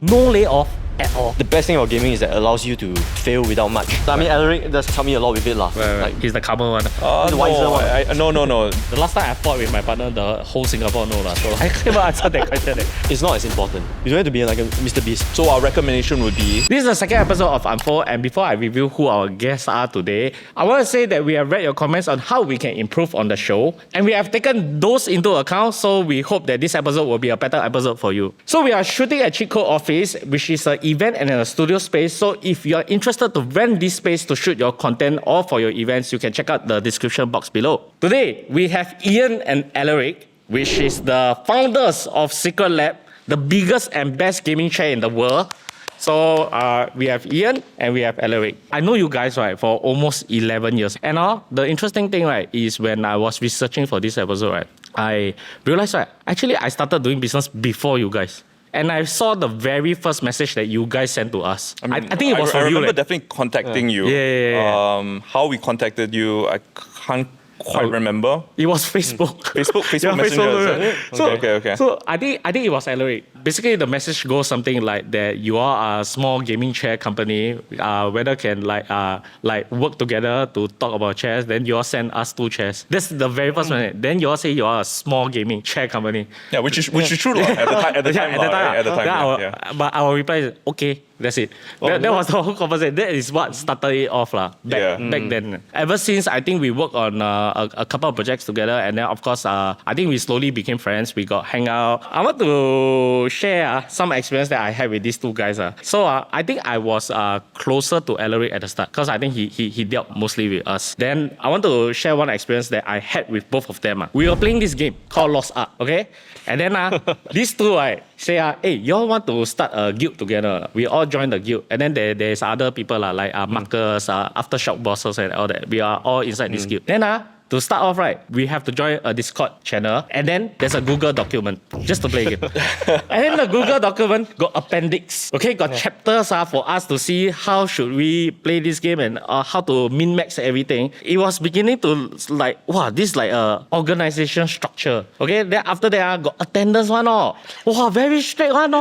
No layoff at all. The best thing about gaming is that it allows you to fail without much. I mean, Alaric does help me a lot with it. Right. He's the calmer one. the wiser one. No. The last time I fought with my partner, the whole Singapore know lah. So I can't even answer that question. It's not as important. You don't have to be like a Mr. Beast. So our recommendation would be... This is the second episode of Unfold, and before I reveal who our guests are today, I want to say that we have read your comments on how we can improve on the show, and we have taken those into account, so we hope that this episode will be a better episode for you. So we are shooting at Cheat Code Office, which is an event and a studio space, so if you're interested to rent this space to shoot your content or for your events, you can check out the description box below. Today, we have Ian and Alaric, which is the founders of Secretlab, the biggest and best gaming chair in the world. So we have Ian and we have Alaric. I know you guys, right, for almost 11 years. And the interesting thing, right, is when I was researching for this episode, right, I realized, right, actually I started doing business before you guys. And I saw the very first message that you guys sent to us. I think it was for you. I remember definitely contacting you. Yeah. How we contacted you, I can't quite remember. It was Facebook. Facebook Messenger. Okay. So I think it was Alaric. Basically, the message goes something like that: you are a small gaming chair company. Whether can like work together to talk about chairs. Then you all send us 2 chairs. That's the very first one. Then you all say you are a small gaming chair company. Yeah, which is true at the time. But our reply is okay. That's it. That was the whole conversation. That is what started it off back then. Ever since, I think we worked on a couple of projects together, and then of course, I think we slowly became friends. We got hang out. I want to share some experience that I had with these 2 guys. So I think I was closer to Alaric at the start because I think he dealt mostly with us. Then I want to share one experience that I had with both of them. We were playing this game called Lost Ark, okay? And then these 2 say, hey, y'all want to start a guild together? We all joined the guild, and then there's other people like markers, aftershock bosses, and all that. We are all inside this guild. Then to start off, right, we have to join a Discord channel, and then there's a Google document just to play a game. And then the Google document got appendix, okay, got chapters for us to see how should we play this game and how to min-max everything. It was beginning to like, wow, this is like a organization structure. Okay, then after that, got attendance one. Wow, very strict one.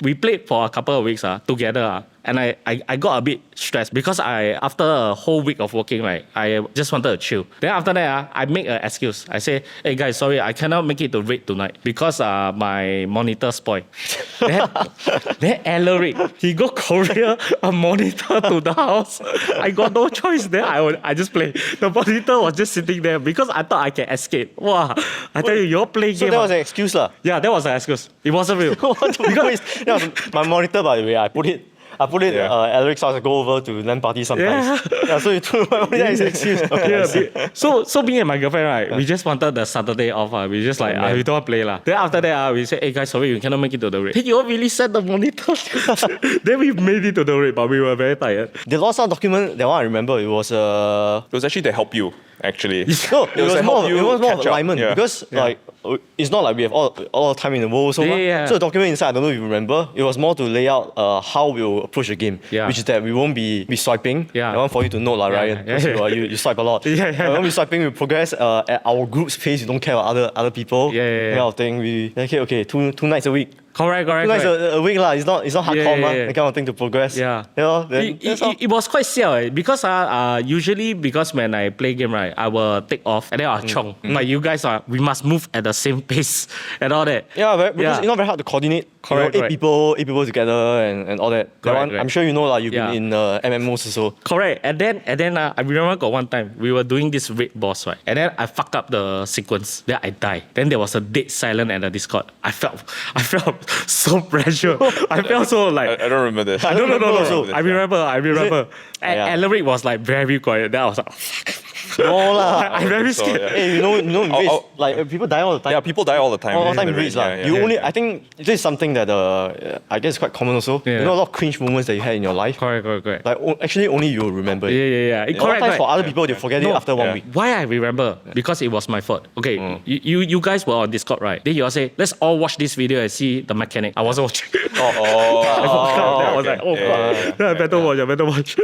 We played for a couple of weeks together. And I got a bit stressed because after a whole week of working, right, I just wanted to chill. Then after that, I make an excuse. I say, hey guys, sorry, I cannot make it to raid tonight because my monitor spoiled. then Alaric, he go courier a monitor to the house. I got no choice. Then I just play. The monitor was just sitting there because I thought I can escape. Wow, I tell you all play game. So that was an excuse lah. Yeah, that was an excuse. It wasn't real. That was my monitor, by the way. I put it Alaric's house. I go over to LAN party sometimes. So you told me that is an excuse. Okay, so me and my girlfriend, right, we just wanted the Saturday off. We just like, we don't want to play. Then after that, we say, hey guys, sorry, we cannot make it to the raid. Then you all really set the monitor. Then we made it to the raid, but we were very tired. The Lost Ark document, that one I remember, it was actually to help you, actually. No, it was more of alignment because like it's not like we have all the time in the world. So the document inside, I don't know if you remember, it was more to lay out how we'll approach the game, which is that we won't be swiping. I want for you to know, Ryan, you swipe a lot. We won't be swiping, we progress at our group's pace, we don't care about other people. Kind of thing. We okay, two nights a week. Correct. 2 nights a week lah. It's not hardcore that kind of thing to progress. It was quite sad because usually because when I play game, right, I will take off and then I'll chong. But you guys we must move at the same pace and all that. Because it's not very hard to coordinate. Correct. 8 people together and all that. Correct. I'm sure you know you've been in MMOs also. Correct. And then I remember got one time we were doing this raid boss, right? And then I fucked up the sequence. Then I died. Then there was a dead silence at the Discord. I felt so pressure. I felt so like I don't remember this. No. I remember. And Alaric was like very quiet. Then I was like, no lah. I'm very scared. Hey, you know in raids, like people die all the time. Yeah, people die all the time. All the time in raids I think this is something that I guess quite common also. You know a lot of cringe moments that you had in your life. Correct. Like actually only you will remember it. Yeah. Correct. For other people, they forget it after 1 week. Why I remember? Because it was my fault. Okay, you guys were on Discord, right? Then you all say, let's all watch this video and see the mechanic. I wasn't watching. I was like, oh, fuck. I better watch.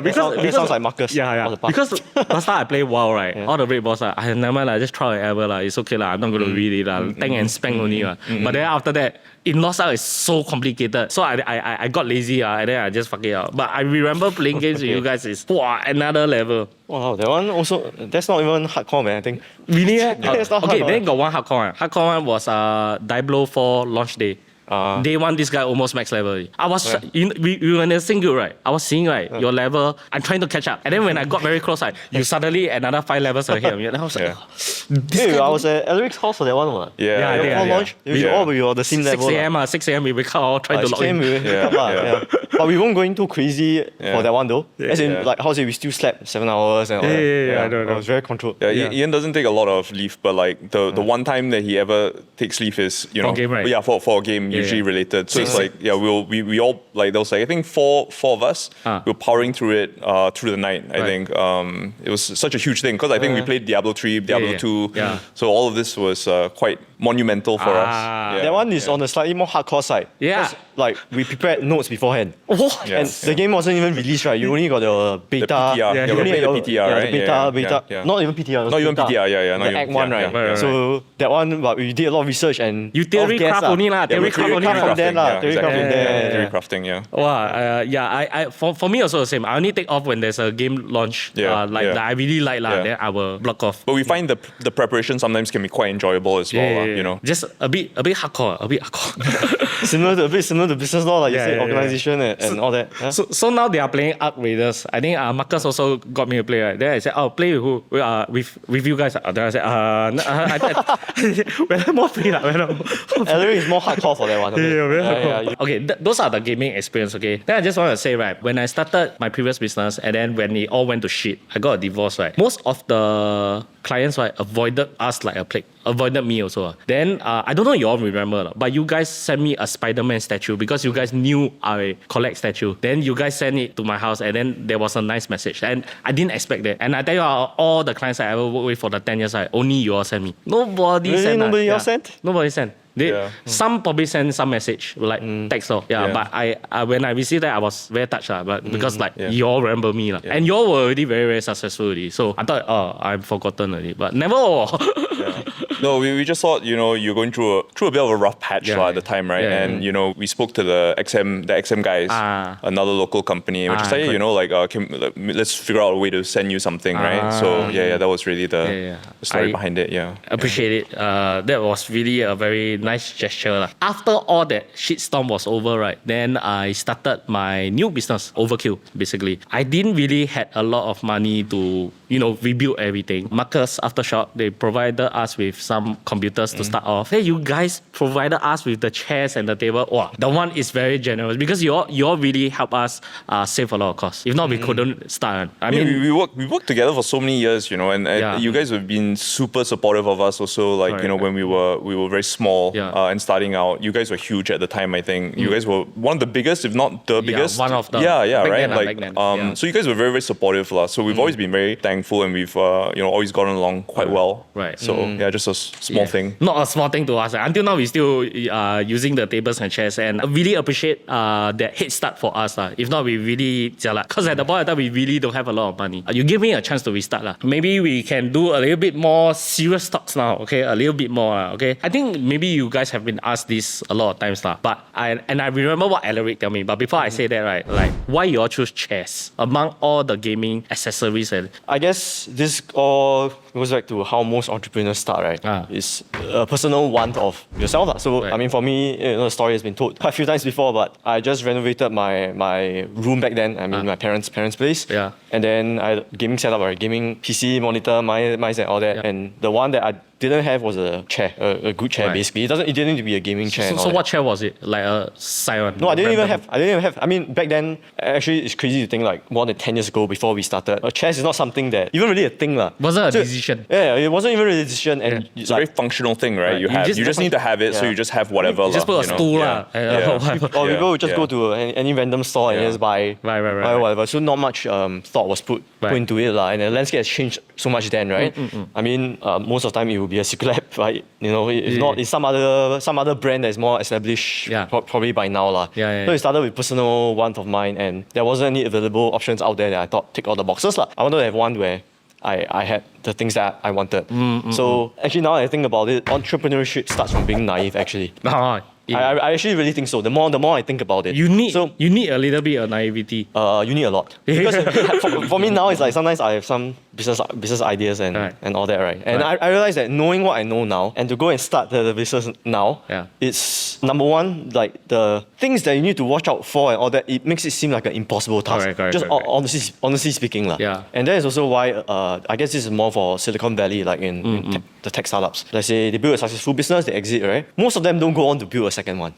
Because it sounds like Marcus. Because last time I play WoW, right? All the raid boss, I never mind, just try whatever, it's okay, I'm not going to read it, tank and spank only. But then after that, in Lost Ark, it's so complicated. So I got lazy, and then I just fuck it out. But I remember playing games with you guys is another level. Wow, that one also, that's not even hardcore, man, I think. Really? That's not okay, hardcore. then got one hardcore one. Hardcore one was Diablo 4 launch day. Day one, this guy almost max level. I was we were in the same group, right? I was seeing your level. I'm trying to catch up, and then when I got very close, you suddenly another 5 levels ahead of me. And I was like, I was at Alaric's house for that one. What? Yeah. Launch. We were the same level. 6 a.m. we wake up, all trying to log in. But we weren't going too crazy for that one though. As in, like, how to say, we still slept 7 hours and all that. I don't know. It was very controlled. Ian doesn't take a lot of leave, but like the one time that he ever takes leave is, you know, for a game, right? Yeah, for a game, usually related. So it's like, we all, like, there was like, I think four of us, we were powering through it through the night, I think. It was such a huge thing because I think we played Diablo 3, Diablo 2. So all of this was quite monumental for us. That one is on the slightly more hardcore side. Like, we prepared notes beforehand. And the game wasn't even released, right? You only got the beta. The PTR. You only the PTR, right? Beta. Not even PTR. Not even PTR, The Act 1, right? So that one, but we did a lot of research and you theory craft only lah. Theory craft only from there lah. Theory crafting, Wow, for me also the same. I only take off when there's a game launch. That I really like lah. Then I will block off. But we find the preparation sometimes can be quite enjoyable as well. You know, just a bit hardcore. similar to business law, like you said, organization and all that. So now they are playing Ark Raiders. I think Marcus also got me to play, right? Then I said, play with who? With you guys. Then I said, when I'm more free, Alaric is more hardcore for that one. Okay, those are the gaming experience, okay? Then I just want to say, right, when I started my previous business and then when it all went to shit, I got a divorce, right? Most of the clients, right, avoided us like a plague. Avoided me also. Then, I don't know you all remember, but you guys sent me a Spider-Man statue because you guys knew I collect statue. Then you guys sent it to my house and then there was a nice message. And I didn't expect that. And I tell you, all the clients I ever worked with for the 10 years, right, only you all sent me. Nobody sent. Nobody else sent? Nobody sent. Some probably send some message like text or but I when I received that I was very touched but because like you all remember me and you all were already very, very successful already. So I thought I'm forgotten already, but never. No, we just thought, you know, you're going through a bit of a rough patch at the time, right? And you know, we spoke to the XM guys, another local company, which is like, you know, like let's figure out a way to send you something, right? So that was really the story behind it. Appreciate it. That was really a very nice gesture. After all that shitstorm was over, right, then I started my new business, Overkill, basically. I didn't really had a lot of money to, you know, rebuild everything. Marcus Aftershock, they provided us with some computers to start off. Hey, you guys provided us with the chairs and the table. Wow, the one is very generous because you all really help us save a lot of costs. If not, we couldn't start. I mean, we worked together for so many years, you know, and you guys have been super supportive of us also. Like, you know, when we were very small and starting out, you guys were huge at the time. I think you guys were one of the biggest, if not the biggest. One of the right. So you guys were very, very supportive, so we've always been very thankful, and we've you know, always gotten along quite well. Right. So just a small thing. Not a small thing to us. Until now, we still using the tables and chairs, and I really appreciate that head start for us. If not, we really jialat. Because at the point of time, we really don't have a lot of money. You give me a chance to restart. Maybe we can do a little bit more serious talks now. Okay, a little bit more. Okay, I think maybe you guys have been asked this a lot of times but I remember what Alaric tell me. But before I say that, right, like, why you all choose chairs among all the gaming accessories? And I guess this all goes back to how most entrepreneurs start, right? It's a personal want of yourself. So I mean, for me, you know, the story has been told quite a few times before, but I just renovated my room back then. I mean, my parents' place. And then I had gaming setup, right? Gaming PC, monitor, mice and all that. And the one that I didn't have was a chair, a good chair basically. It didn't need to be a gaming chair. So what chair was it? Like a Scion? No, I didn't even have. I mean, back then, actually, it's crazy to think like more than 10 years ago before we started. Chairs is not something that even really a thing Wasn't a decision. decision. Yeah, it wasn't even a decision, and it's a very functional thing, right? You just need to have it, so you just have whatever. You just put a stool, or people would just go to any random store and just buy whatever. So not much thought was put into it, and the landscape has changed so much then, right? I mean, most of the time it will be a Secretlab, right? You know, if not, it's some other brand that is more established, probably by now, lah. So it started with personal want of mine, and there wasn't any available options out there that I thought tick all the boxes, lah. I wanted to have one where I had the things that I wanted. So actually now I think about it, entrepreneurship starts from being naive, actually. I actually really think so. The more I think about it. You need a little bit of naivety. You need a lot. Because for me now, it's like sometimes I have some business ideas and all that, right? And I realize that knowing what I know now and to go and start the business now, it's number one, like the things that you need to watch out for and all that, it makes it seem like an impossible task. Honestly speaking. And that is also why I guess this is more for Silicon Valley, like in the tech startups. Let's say they build a successful business, they exit, right? Most of them don't go on to build a second one.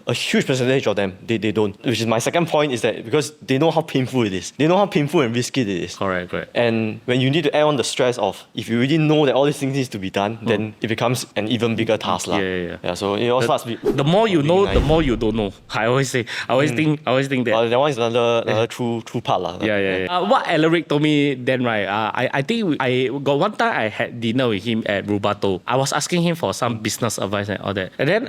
A huge percentage of them, they don't. Which is my second point, is that because they know how painful it is. They know how painful and risky it is. Correct. And when you need to add on the stress of, if you really know that all these things need to be done, then it becomes an even bigger task. So it all starts with the more you know, the more you don't know. I always think that. That one is another true part. What Alaric told me then, right? I think I got one time I had dinner with him at Rubato. I was asking him for some business advice and all that. And then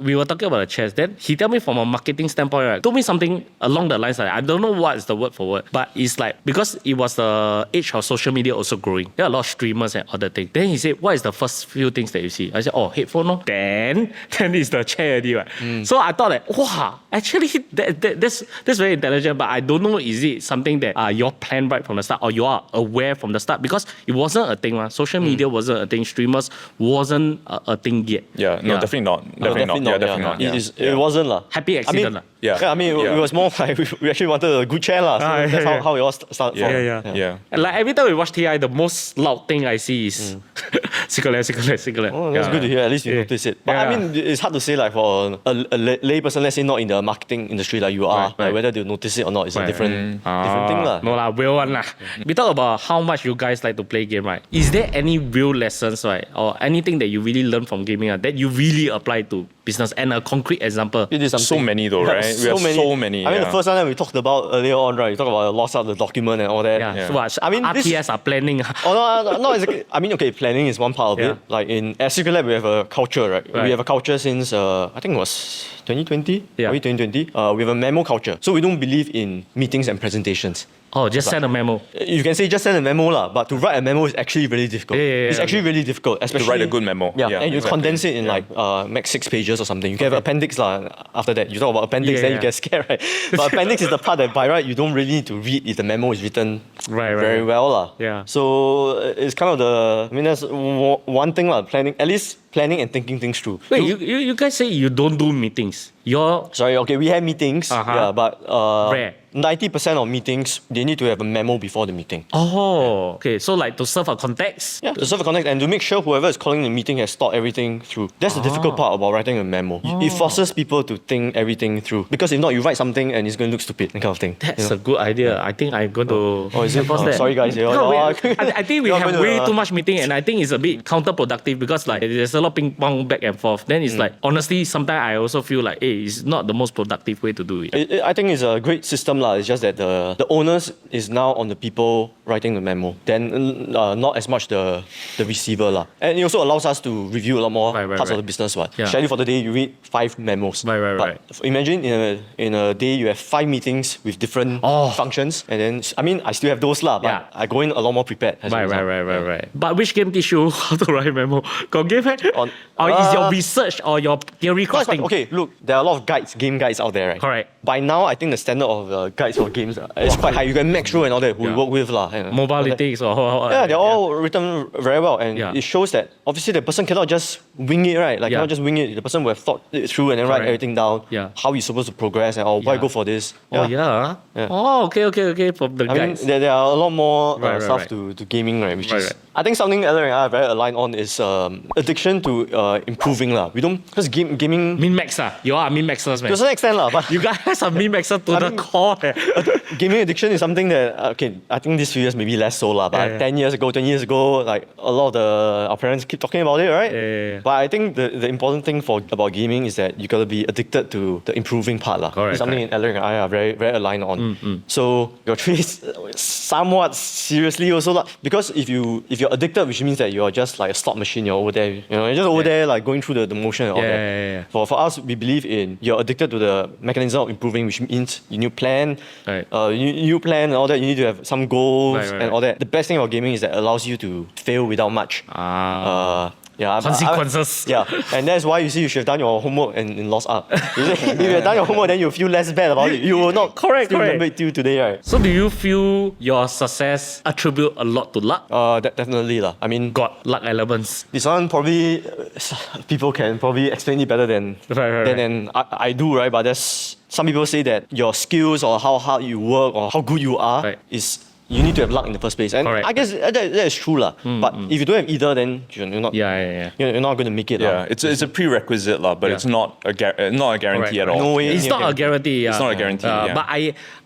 we were talking about the chairs. Then he told me from a marketing standpoint, right, told me something along the lines like, I don't know what is the word for word, but it's like, because it was the age of social media also growing, there are a lot of streamers and other things. Then he said, what is the first few things that you see? I said, headphone, no? Then it's the chair already, right? So I thought that, wow, actually that's very intelligent, but I don't know, is it something that you all planned right from the start, or you are aware from the start? Because it wasn't a thing, social media wasn't a thing, streamers wasn't a thing yet. Definitely not. It wasn't lah. Happy accident. I mean, it was more like we actually wanted a good chair lah. So that's how it all started from. And like every time we watch TI, the most loud thing I see is Secretlab. Oh, that's good to hear. At least you notice it. But I mean, it's hard to say like for a lay person, let's say not in the marketing industry like you are, like whether they'll notice it or not is a different thing lah. No lah, real one lah. We talk about how much you guys like to play game, right? Is there any real lessons, right, or anything that you really learn from gaming that you really apply to business, and a concrete example? It is so many though, right? We have so many. I mean, the first one that we talked about earlier on, right? You talk about lost out the document and all that. So what? I mean, RTS are planning. No, exactly. I mean, okay, planning is one part of it. Like in Secretlab, we have a culture, right? We have a culture since I think it was 2020. Maybe 2020. We have a memo culture, so we don't believe in meetings and presentations. Just send a memo. You can say just send a memo lah, but to write a memo is actually really difficult. It's actually really difficult, especially to write a good memo. And you condense it in like max 6 pages or something. You can have appendix lah. After that, you talk about appendix, then you get scared, right? But appendix is the part that by right you don't really need to read if the memo is written very well lah. So it's kind of that's one thing lah. Planning, at least planning and thinking things through. Wait, you guys say you don't do meetings. We have meetings, but rare. 90% of meetings, they need to have a memo before the meeting. Okay. So like to serve a context? To serve a context and to make sure whoever is calling the meeting has thought everything through. That's the difficult part about writing a memo. It forces people to think everything through. Because if not, you write something and it's going to look stupid, that kind of thing. That's a good idea. I think I'm going to... is it? Sorry guys. I think we have way too much meeting, and I think it's a bit counterproductive because like there's a lot of ping pong back and forth. Then it's like, honestly, sometimes I also feel like, it's not the most productive way to do it. I think it's a great system lah. It's just that the onus is now on the people writing the memo, then not as much the receiver lah. And it also allows us to review a lot more parts of the business. Schedule for the day, you read 5 memos. But imagine in a day you have 5 meetings with different functions, and then I still have those lah, but I go in a lot more prepared. Right. But which game teach you how to write memo? Got game? Or is your research or your theory crafting? Okay, look, there are a lot of game guides out there, right? Correct. By now, I think the standard of guides for games is quite high. You can Max Row and all that, who we work with lah. Mobilities or they're all written very well, and it shows that obviously the person cannot just wing it, right? Like cannot just wing it. The person will have thought it through and then write everything down. How you're supposed to progress and why go for this. Okay. From the guides. There are a lot more stuff to gaming, right? Which is I think something Alaric and I are very aligned on is addiction to improving lah. We don't because gaming. Min-max you are min-maxers, man. To a certain extent lah, but you guys are min-maxers to the core. Gaming addiction is something that I think these few years maybe less so lah. But 10 years ago, 20 years ago, like a lot of our parents keep talking about it, right? Yeah. But I think the important thing about gaming is that you gotta be addicted to the improving part lah. Correct. It's something Alaric and I are very very aligned on. So your trees somewhat seriously also lah, because if you're addicted, which means that you're just like a slot machine. You're over there, you're just over there like going through the motion and all that. For us, we believe in you're addicted to the mechanism of improving, which means you need plan, you plan and all that. You need to have some goals and all that. The best thing about gaming is that it allows you to fail without much. Consequences. And that's why you see you should have done your homework and lost out. If you have done your homework, then you feel less bad about it. You will not remember it till today, right? So do you feel your success attribute a lot to luck? Definitely lah. I mean, got luck elements. This one probably people can probably explain it better than I do, right? But there's some people say that your skills or how hard you work or how good you are is you need to have luck in the first place. And I guess that is true lah. But if you don't have either, then you're not. You're not going to make it. It's a prerequisite lah, but it's not a guarantee at all. No way. It's not a guarantee. It's not a guarantee. But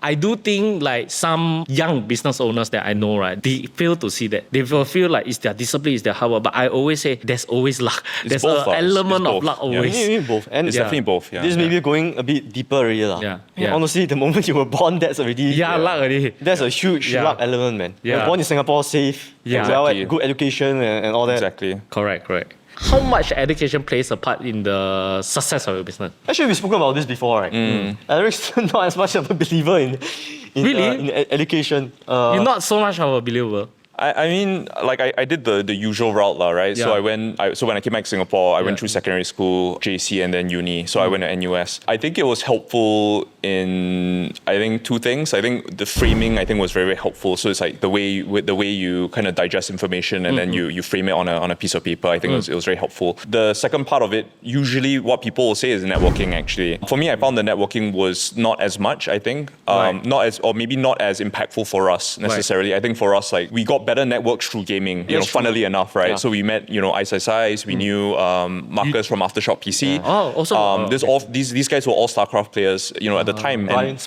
I do think like some young business owners that I know, right, they fail to see that. They will feel like it's their discipline, it's their hard work. But I always say there's always luck. There's an element of luck always. You need both. And it's definitely both. This may be going a bit deeper already lah. Honestly, the moment you were born, that's already luck already. That's a huge luck element, man. You're born in Singapore, safe, good education and all that. Exactly. Correct. How much education plays a part in the success of your business? Actually, we've spoken about this before, right? Alaric's not as much of a believer in education. You're not so much of a believer. I mean, like I did the usual route lah, right? So when I came back to Singapore, I went through secondary school, JC, and then uni. So I went to NUS. I think it was helpful in two things. I think the framing was very, very helpful. So it's like the way you kind of digest information and then you frame it on a piece of paper. I think it was very helpful. The second part of it, usually what people will say is networking. Actually, for me, I found the networking was not as much. I think not as impactful for us necessarily. I think for us, like we got better networks through gaming, funnily enough, right? So we met, Ice, we knew Marcus from Aftershock PC. These guys were all StarCraft players, at the time. And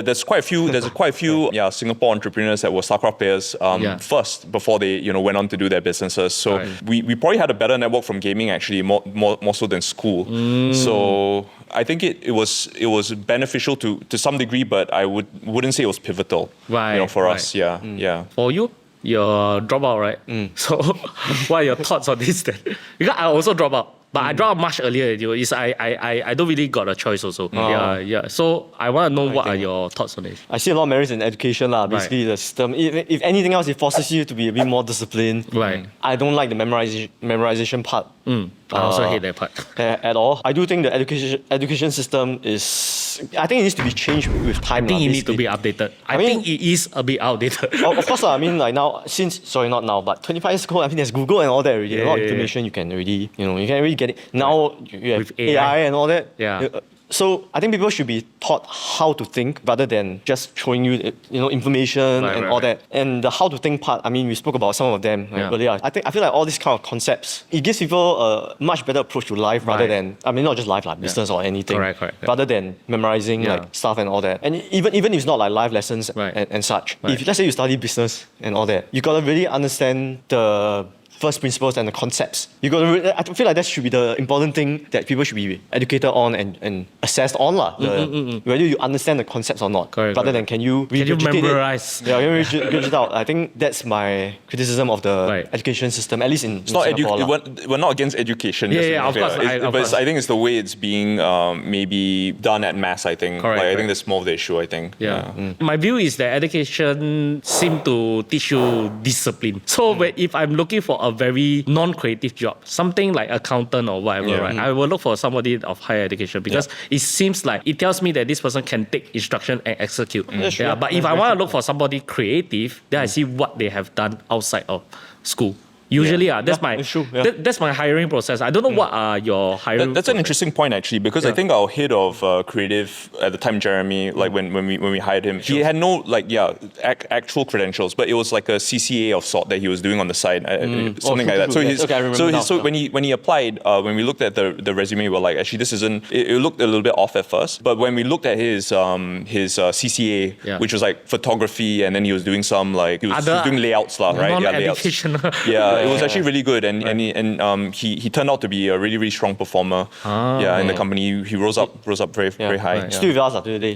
there's quite a few Singapore entrepreneurs that were StarCraft players first before they, went on to do their businesses. So we probably had a better network from gaming actually, more so than school. So I think it was beneficial to some degree, but I wouldn't say it was pivotal, for us. For you? Your dropout, right? So, what are your thoughts on this then? Because I also dropped out. But I dropped out much earlier. I don't really got a choice also. So I want to know what are your thoughts on this. I see a lot of merits in education lah. Basically, the system. If anything else, it forces you to be a bit more disciplined. I don't like the memorization part. I also hate that part. At all. I do think the education system I think it needs to be changed with time. I think it needs to be updated. I think it is a bit outdated. Of course, I mean, like now, not now, but 25 years ago, I think there's Google and all that already. A lot of information you can already, you can really get it. Now you have with AI and all that. So I think people should be taught how to think rather than just showing you, information and all that. And the how to think part, I mean, we spoke about some of them earlier. I feel like all these kind of concepts, it gives people a much better approach to life rather than, I mean, not just life, like business or anything. Correct. Rather than memorizing like stuff and all that. And even if it's not like live lessons and such. If let's say you study business and all that, you gotta really understand the first principles and the concepts. I feel like that should be the important thing that people should be educated on and assessed on whether you understand the concepts or not. Rather than can you memorize? Can you regurgitate it out? I think that's my criticism of the education system, at least in Singapore. We're not against education. Of course. But I think it's the way it's being maybe done at mass. I think. I think that's more of the issue. I think. My view is that education seems to teach you discipline. So if I'm looking for a very non-creative job, something like accountant or whatever, I will look for somebody of higher education because it seems like it tells me that this person can take instruction and execute. But if I want to look for somebody creative, then I see what they have done outside of school. Usually, that's my hiring process. I don't know what are your hiring. That's an interesting point actually, because I think our head of creative at the time, Jeremy, like when we hired him, he had no actual credentials, but it was like a CCA of sort that he was doing on the side, something like that. So when he applied, when we looked at the resume, we were like, actually this isn't. It looked a little bit off at first, but when we looked at his CCA, which was like photography, and then he was doing some doing layouts, right? Yeah, layouts. Yeah, it was actually really good, and he turned out to be a really, really strong performer. In the company, he rose up very high. Still with us up to the day.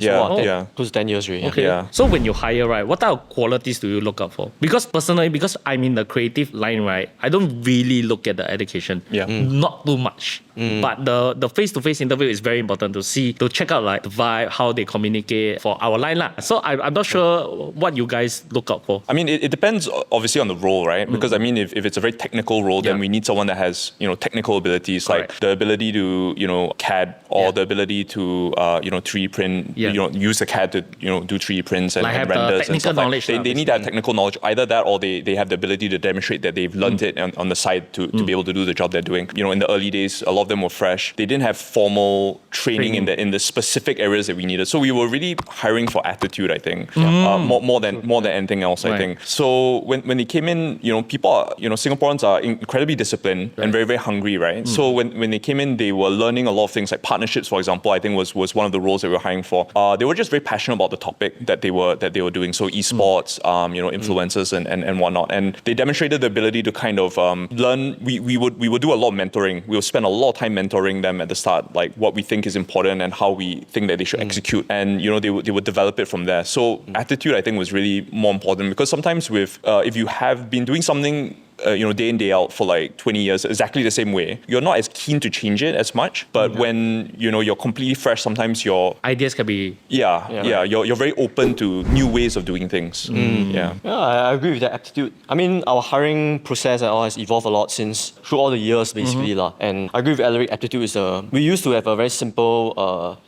Close to 10 years already. Okay. Yeah. So when you hire, right, what type of qualities do you look out for? Because personally, because I'm in the creative line, right, I don't really look at the education. Not too much. But the face-to-face interview is very important to check out like the vibe, how they communicate for our line lah. So I'm not sure what you guys look out for. I mean, it depends obviously on the role, right? Because I mean, if it's a very technical role, then we need someone that has technical abilities, like the ability to CAD or the ability to 3D print, use the CAD to do 3D prints and renders and stuff. They need that technical knowledge, either that or they have the ability to demonstrate that they've learned it on the side to be able to do the job they're doing. In the early days, a lot of them were fresh. They didn't have formal training in the specific areas that we needed. So we were really hiring for attitude, I think, more than anything else, I think. So when they came in, people are, Singaporeans are incredibly disciplined and very, very hungry, right? So when they came in, they were learning a lot of things, like partnerships, for example, I think was one of the roles that we were hiring for. They were just very passionate about the topic that they were doing. So esports, influencers and whatnot. And they demonstrated the ability to kind of learn. We would do a lot of mentoring. We would spend a lot of time mentoring them at the start, like what we think is important and how we think that they should execute. And they would develop it from there. So attitude, I think, was really more important, because sometimes if you have been doing something day in, day out for like 20 years, exactly the same way, you're not as keen to change it as much. But when you're completely fresh, sometimes your ideas can be you're very open to new ways of doing things. I agree with that attitude. I mean, our hiring process and all has evolved a lot through all the years, basically. And I agree with Alaric. Attitude is we used to have a very simple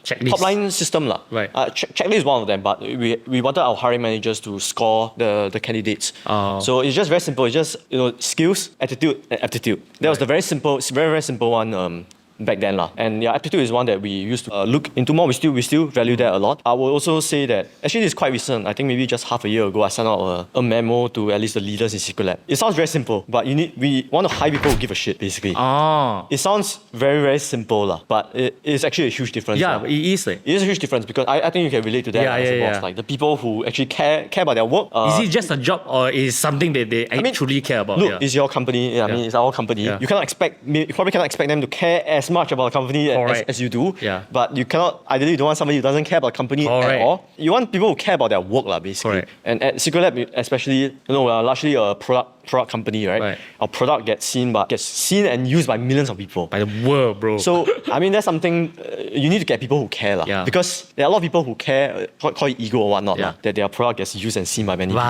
top line system. Right. Checklist is one of them, but we wanted our hiring managers to score the candidates. So it's just very simple. It's just skills, attitude, and aptitude. That was the very very simple one back then. And aptitude is one that we used to look into more. We still value that a lot. I will also say that, actually this is quite recent. I think maybe just half a year ago, I sent out a memo to at least the leaders in Secretlab. It sounds very simple, but we want to hire people who give a shit, basically. It sounds very, very simple, but it is actually a huge difference. It is. It is a huge difference, because I think you can relate to that as a boss. Like the people who actually care about their work. Is it just a job, or is something that they actually care about? Look, it's your company. I mean, it's our company. You probably cannot expect them to care as much about the company as you do. But you cannot, ideally you don't want somebody who doesn't care about the company at all. You want people who care about their work, basically. And at Secretlab especially, we are largely a product company, right? Our product gets seen and used by millions of people. By the world, bro. So, I mean, that's something you need to get people who care. Because there are a lot of people who care, call it ego or whatnot, that their product gets used and seen by many people.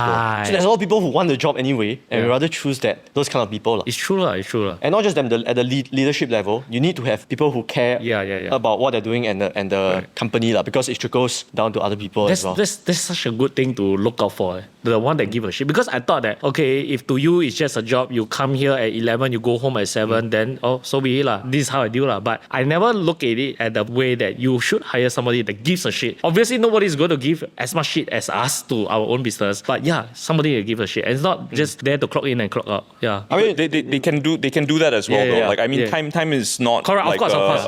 So there's a lot of people who want the job anyway, and we rather choose those kind of people. It's true. And not just them, at the leadership level, you need to have people who care about what they're doing and the company, because it trickles down to other people as well. That's such a good thing to look out for. The one that give a shit. Because I thought that, okay, if to you it's just a job, you come here at 11, you go home at 7, then so be it. This is how I do. But I never look at it at the way that you should hire somebody that gives a shit. Obviously, nobody's going to give as much shit as us to our own business. But somebody that give a shit. And it's not just there to clock in and clock out. I mean, they can do that as well, though. Like, I mean, time is not correct, like, of course,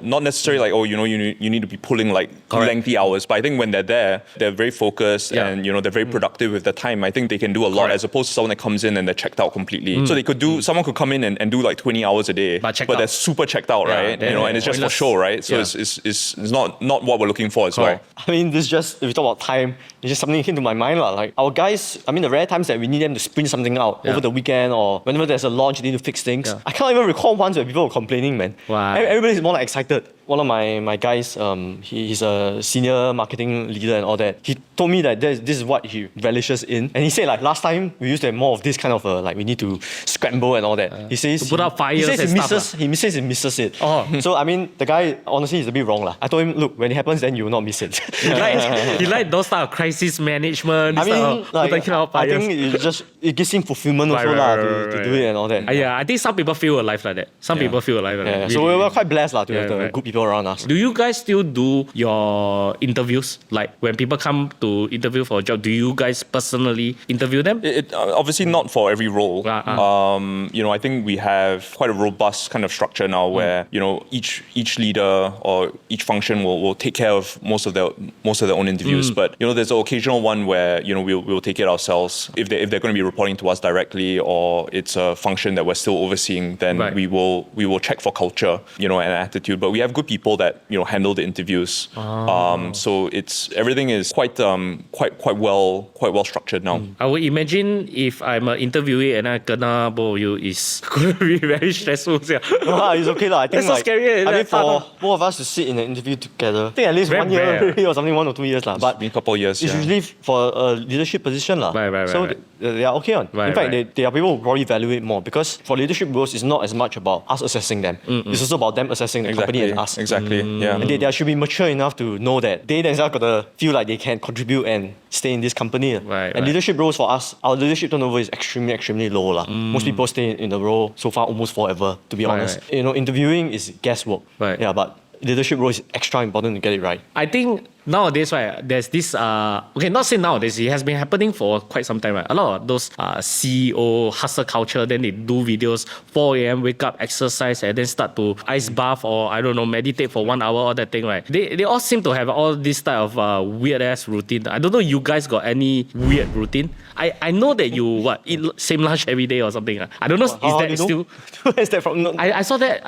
not necessarily like, you need to be pulling like lengthy hours. But I think when they're there, they're very focused and they're very productive with the time. I think they can do a lot, as opposed to someone that comes in and they're checked out completely. So someone could come in and do like 20 hours a day, but they're super checked out, right? And it's just for show, right? So it's not what we're looking for as well. I mean, if you talk about time, it's just something that came to my mind. Like our guys, I mean, the rare times that we need them to sprint something out over the weekend, or whenever there's a launch, they need to fix things. I can't even recall once where people were complaining, man. Wow. Everybody's more like excited. one of my guys, he's a senior marketing leader and all that. He told me that this is what he relishes in. And he said like last time we used to have more of this kind of like we need to scramble and all that. He says to put out fires he misses it. So I mean the guy honestly is a bit wrong lah. I told him, look, when it happens then you will not miss it. He like those type of crisis management. I mean, like, I think it gives him fulfillment also to do it and all that. Yeah, I think some people feel alive like that. Some people feel alive like that. Really. So we're quite blessed to have the good people around us. Do you guys still do your interviews? Like when people come to interview for a job, do you guys personally interview them? Obviously not for every role. I think we have quite a robust kind of structure now where each leader or each function will take care of most of their own interviews. But there's an occasional one where we'll take it ourselves if they're going to be reporting to us directly, or it's a function that we're still overseeing. Then we will check for culture, and attitude. But we have good people that handle the interviews. So everything is quite well structured now. I would imagine if I'm an interviewee and I kena both you, is going to be very stressful. It's okay lah. I think it's so scary. I mean, for both of us to sit in an interview together, I think at least 1 year or something, 1 or 2 years lah. But a couple of years. It's usually for a leadership position lah. So they are okay on. In fact, they are people who probably value it more, because for leadership roles, it's not as much about us assessing them. It's also about them assessing the company and us. Exactly. Yeah. And they should be mature enough to know that they themselves got to feel like they can contribute and stay in this company. And leadership roles for us, our leadership turnover is extremely low lah. Most people stay in the role so far almost forever, to be honest. Interviewing is guesswork. Yeah, but leadership role is extra important to get it right. I think nowadays, there's this, not say nowadays, it has been happening for quite some time, A lot of those CEO hustle culture, then they do videos, 4 a.m., wake up, exercise, and then start to ice bath or, I don't know, meditate for 1 hour, all that thing, They all seem to have all this type of weird-ass routine. I don't know, you guys got any weird routine? I know that you, eat same lunch every day or something. I don't know, is that still... Where is that from? I saw that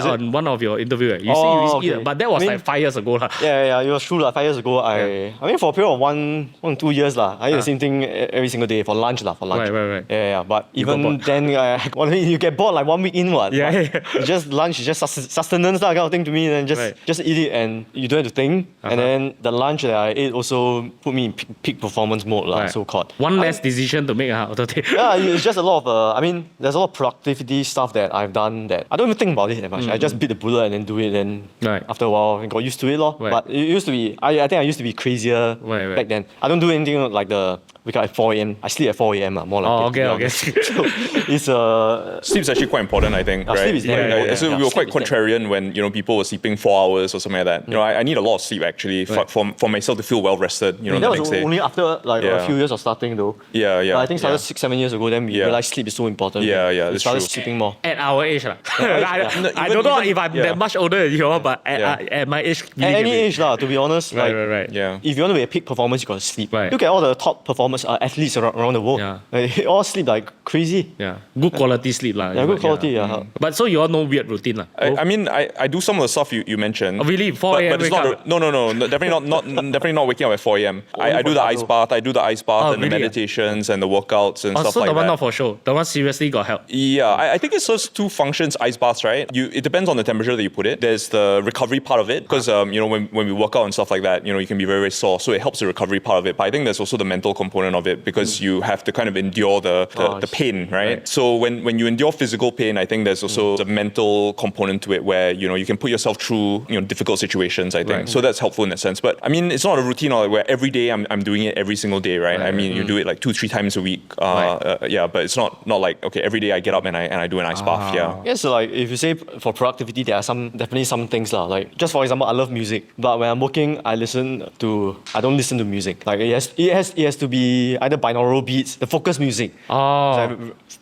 on one of your interviews. You say you eat, but that was like 5 years ago. Yeah, it was true. 5 years ago, I mean, for a period of 1 2 years, I eat the same thing every single day for lunch. Right. Yeah, but even then, you get bored like 1 week in, It's just lunch, it's just sustenance, kind of thing to me. Then just eat it and you don't have to think. And then the lunch that I ate also put me in peak performance mode, so-called. One less decision to make out of it. Yeah, it's just a lot of, there's a lot of productivity stuff that I've done that I don't even think about it that much. I just beat the bullet and then do it, and after a while, I got used to it. But it used to be, I think I used to be crazier back then. I don't do anything like the wake up at 4 a.m. I sleep at 4 a.m. More like okay. So it's sleep's actually quite important, I think. Sleep is very important. So we were quite contrarian when people were sleeping 4 hours or something like that. I need a lot of sleep actually for myself to feel well rested. The that next was day. Only after a few years of starting though. Yeah. I think started 6-7 years ago. Then we realized sleep is so important. We started sleeping more. At our age, I don't know if I'm that much older than you, but at my age, at any age, to be honest. Right. If you want to be a peak performance, you got to sleep. Look at all the top performers athletes around the world. They all sleep like crazy. Good quality sleep. Good quality. But so you all know weird routine. I mean, I do some of the stuff you mentioned. Oh, really? 4 a.m. But it's not. No. Definitely not waking up at 4 a.m. I do the ice bath. I do the ice bath and the meditations and the workouts and stuff like that. So the one not for show. The one seriously got help. Yeah, I think it serves two functions. Ice baths, right? It depends on the temperature that you put it. There's the recovery part of it, because when we work out and stuff like that, you can be very sore. So it helps the recovery part of it. But I think there's also the mental component of it, because you have to kind of endure the pain, right? So when you endure physical pain, I think there's also a mental component to it where you can put yourself through difficult situations, I think. So that's helpful in that sense. But I mean, it's not a routine where every day I'm doing it every single day, right? I mean, you do it like 2-3 times a week. But it's not like, okay, every day I get up and I do an ice bath. Yeah, so like if you say for productivity, there are definitely some things like, just for example, I love music, but when I'm working, I don't listen to music. Like it has to be either binaural beats, the focus music.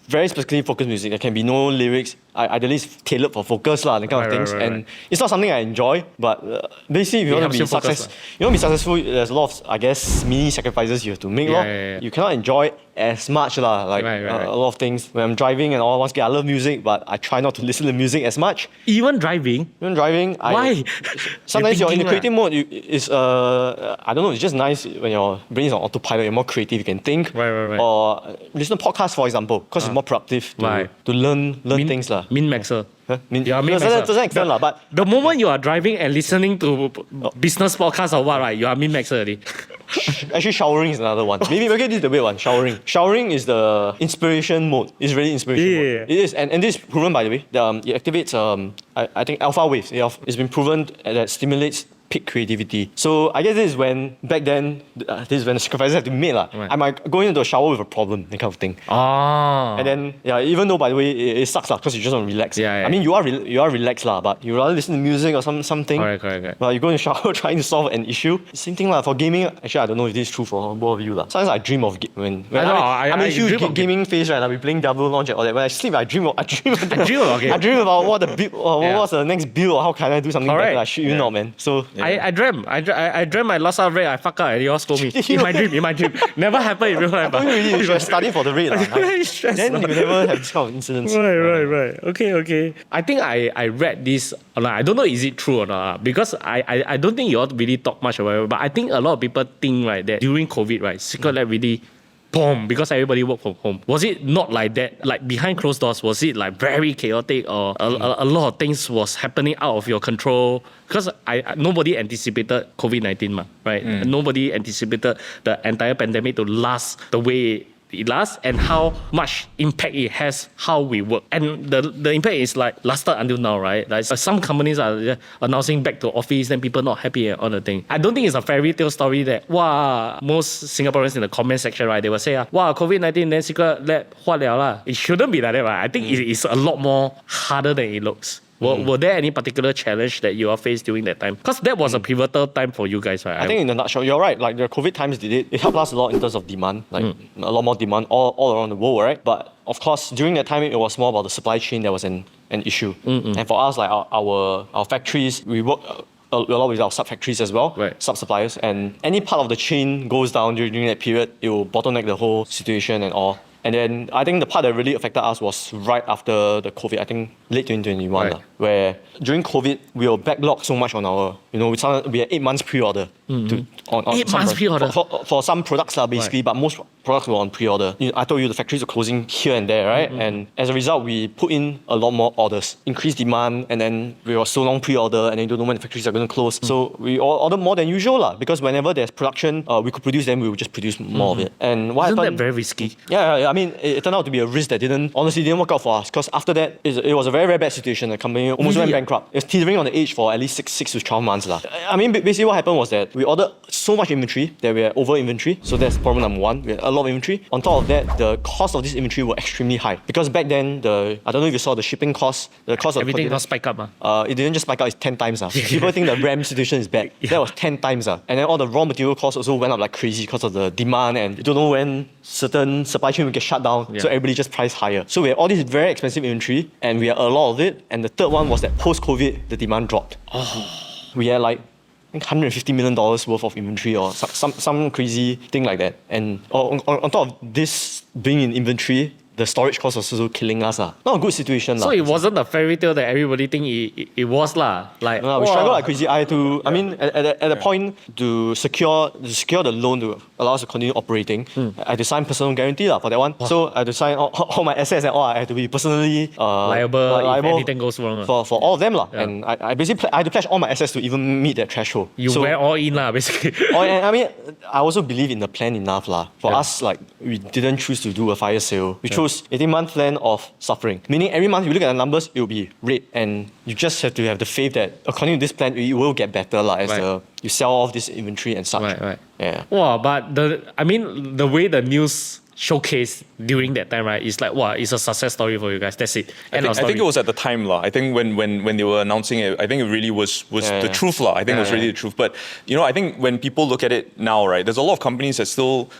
Very specifically focused music. There can be no lyrics. Ideally, it's tailored for focus, that kind of things. And it's not something I enjoy, but basically, if you want to be successful, there's a lot of, I guess, mini sacrifices you have to make. You cannot enjoy as much, a lot of things. When I'm driving and all, once again, I love music, but I try not to listen to music as much. Even driving? Why? Sometimes you're in the creative mode. I don't know, it's just nice when your brain is on autopilot, you're more creative, you can think. Or listen to podcasts, for example, because it's more productive to learn things. lah. Min-maxer. You are min-maxer. To some extent lah, but the moment you are driving and listening to business podcasts or what, right, you are min-maxer already. Actually, showering is another one. Maybe this is the weird one. Showering is the inspiration mode. It's really inspiration mode. It is, and this is proven, by the way. It activates I think alpha waves. It's been proven that stimulates peak creativity. So I guess this is when back then this is when the sacrifices have to be made lah. Right. I might go into a shower with a problem, that kind of thing. And then even though by the way it sucks lah because you just want to relax. I mean you are relaxed lah, but you rather listen to music or something. Correct. But you go in the shower trying to solve an issue. Same thing lah for gaming. Actually I don't know if this is true for both of you lah. Sometimes I dream of when I'm a huge gaming phase, right? I'll be playing Double Launch and all that. When I sleep I dream about what what's the next build or how can I do something better. I shoot you not, man. So I dreamt my last hour raid, I fuck up and you all scold me. In my dream. Never happened in real life. You should study for the raid. Then you never have this kind of incidents. Right. Okay. I think I read this, I don't know is it true or not, because I don't think you all really talk much about it, but I think a lot of people think right that during COVID, right, Secretlab really boom, because everybody worked from home. Was it not like that? Like behind closed doors, was it like very chaotic or a lot of things was happening out of your control? Because nobody anticipated COVID-19, right? Nobody anticipated the entire pandemic to last the way it lasts and how much impact it has how we work. And the impact is like lasted until now, right? Like some companies are announcing back to office, then people not happy and all the thing. I don't think it's a fairy tale story that most Singaporeans in the comment section, right, they will say COVID-19 then Secretlab hua liao lah. It shouldn't be like that, right? I think it's a lot more harder than it looks. Were there any particular challenge that you all faced during that time? Because that was a pivotal time for you guys, right? I think in a nutshell, you're right. Like the COVID times it helped us a lot in terms of demand, like a lot more demand all around the world, right? But of course, during that time, it was more about the supply chain that was an issue. And for us, like our factories, we work a lot with our sub-factories as well, sub-suppliers. And any part of the chain goes down during that period, it will bottleneck the whole situation and all. And then I think the part that really affected us was right after the COVID, I think late 2021, where during COVID, we were backlogged so much on our, we had 8 months pre-order. On 8 months pre-order? For some products, basically, but most products were on pre-order. I told you the factories were closing here and there, right? And as a result, we put in a lot more orders, increased demand, and then we were so long pre-order, and then you don't know when the factories are going to close. So we ordered more than usual, because whenever there's production, we could produce them, we would just produce more of it. And what Isn't happened? that very risky? Yeah, I mean, it turned out to be a risk that honestly didn't work out for us, because after that, it was a very, very bad situation. The company almost went bankrupt. It was teetering on the edge for at least 6 to 12 months. I mean, basically what happened was that we ordered so much inventory that we had over inventory. So that's problem number one. We had a lot of inventory. On top of that, the cost of this inventory were extremely high. Because back then, I don't know if you saw the shipping cost, the cost of everything got spiked up. It didn't just spike up, it's 10 times. People think the RAM situation is back. That was 10 times. And then all the raw material costs also went up like crazy because of the demand, and you don't know when certain supply chain will get shut down. So everybody just priced higher. So we had all this very expensive inventory, and we had a lot of it. And the third one was that post-COVID, the demand dropped. We had like $150 million worth of inventory or some crazy thing like that. And on top of this being in inventory, the storage cost was also killing us. Not a good situation. So it wasn't a fairy tale that everybody think it was. Like, we struggled like crazy. At a point to secure the loan to allow us to continue operating, I had to sign personal guarantee for that one. So I had to sign all my assets and all. I had to be personally liable if anything goes wrong. For all of them. And I basically I had to pledge all my assets to even meet that threshold. You went all in basically. I mean, I also believe in the plan enough. For us, like, we didn't choose to do a fire sale. We chose 18-month plan of suffering. Meaning every month you look at the numbers, it will be red. And you just have to have the faith that according to this plan, it will get better as you sell off this inventory and such. Right. Yeah. Wow, but the way the news showcase during that time, right? It's like, it's a success story for you guys. That's it. I think it was at the time, I think when they were announcing it, I think it really was the truth, I think it was really the truth. But I think when people look at it now, right, there's a lot of companies that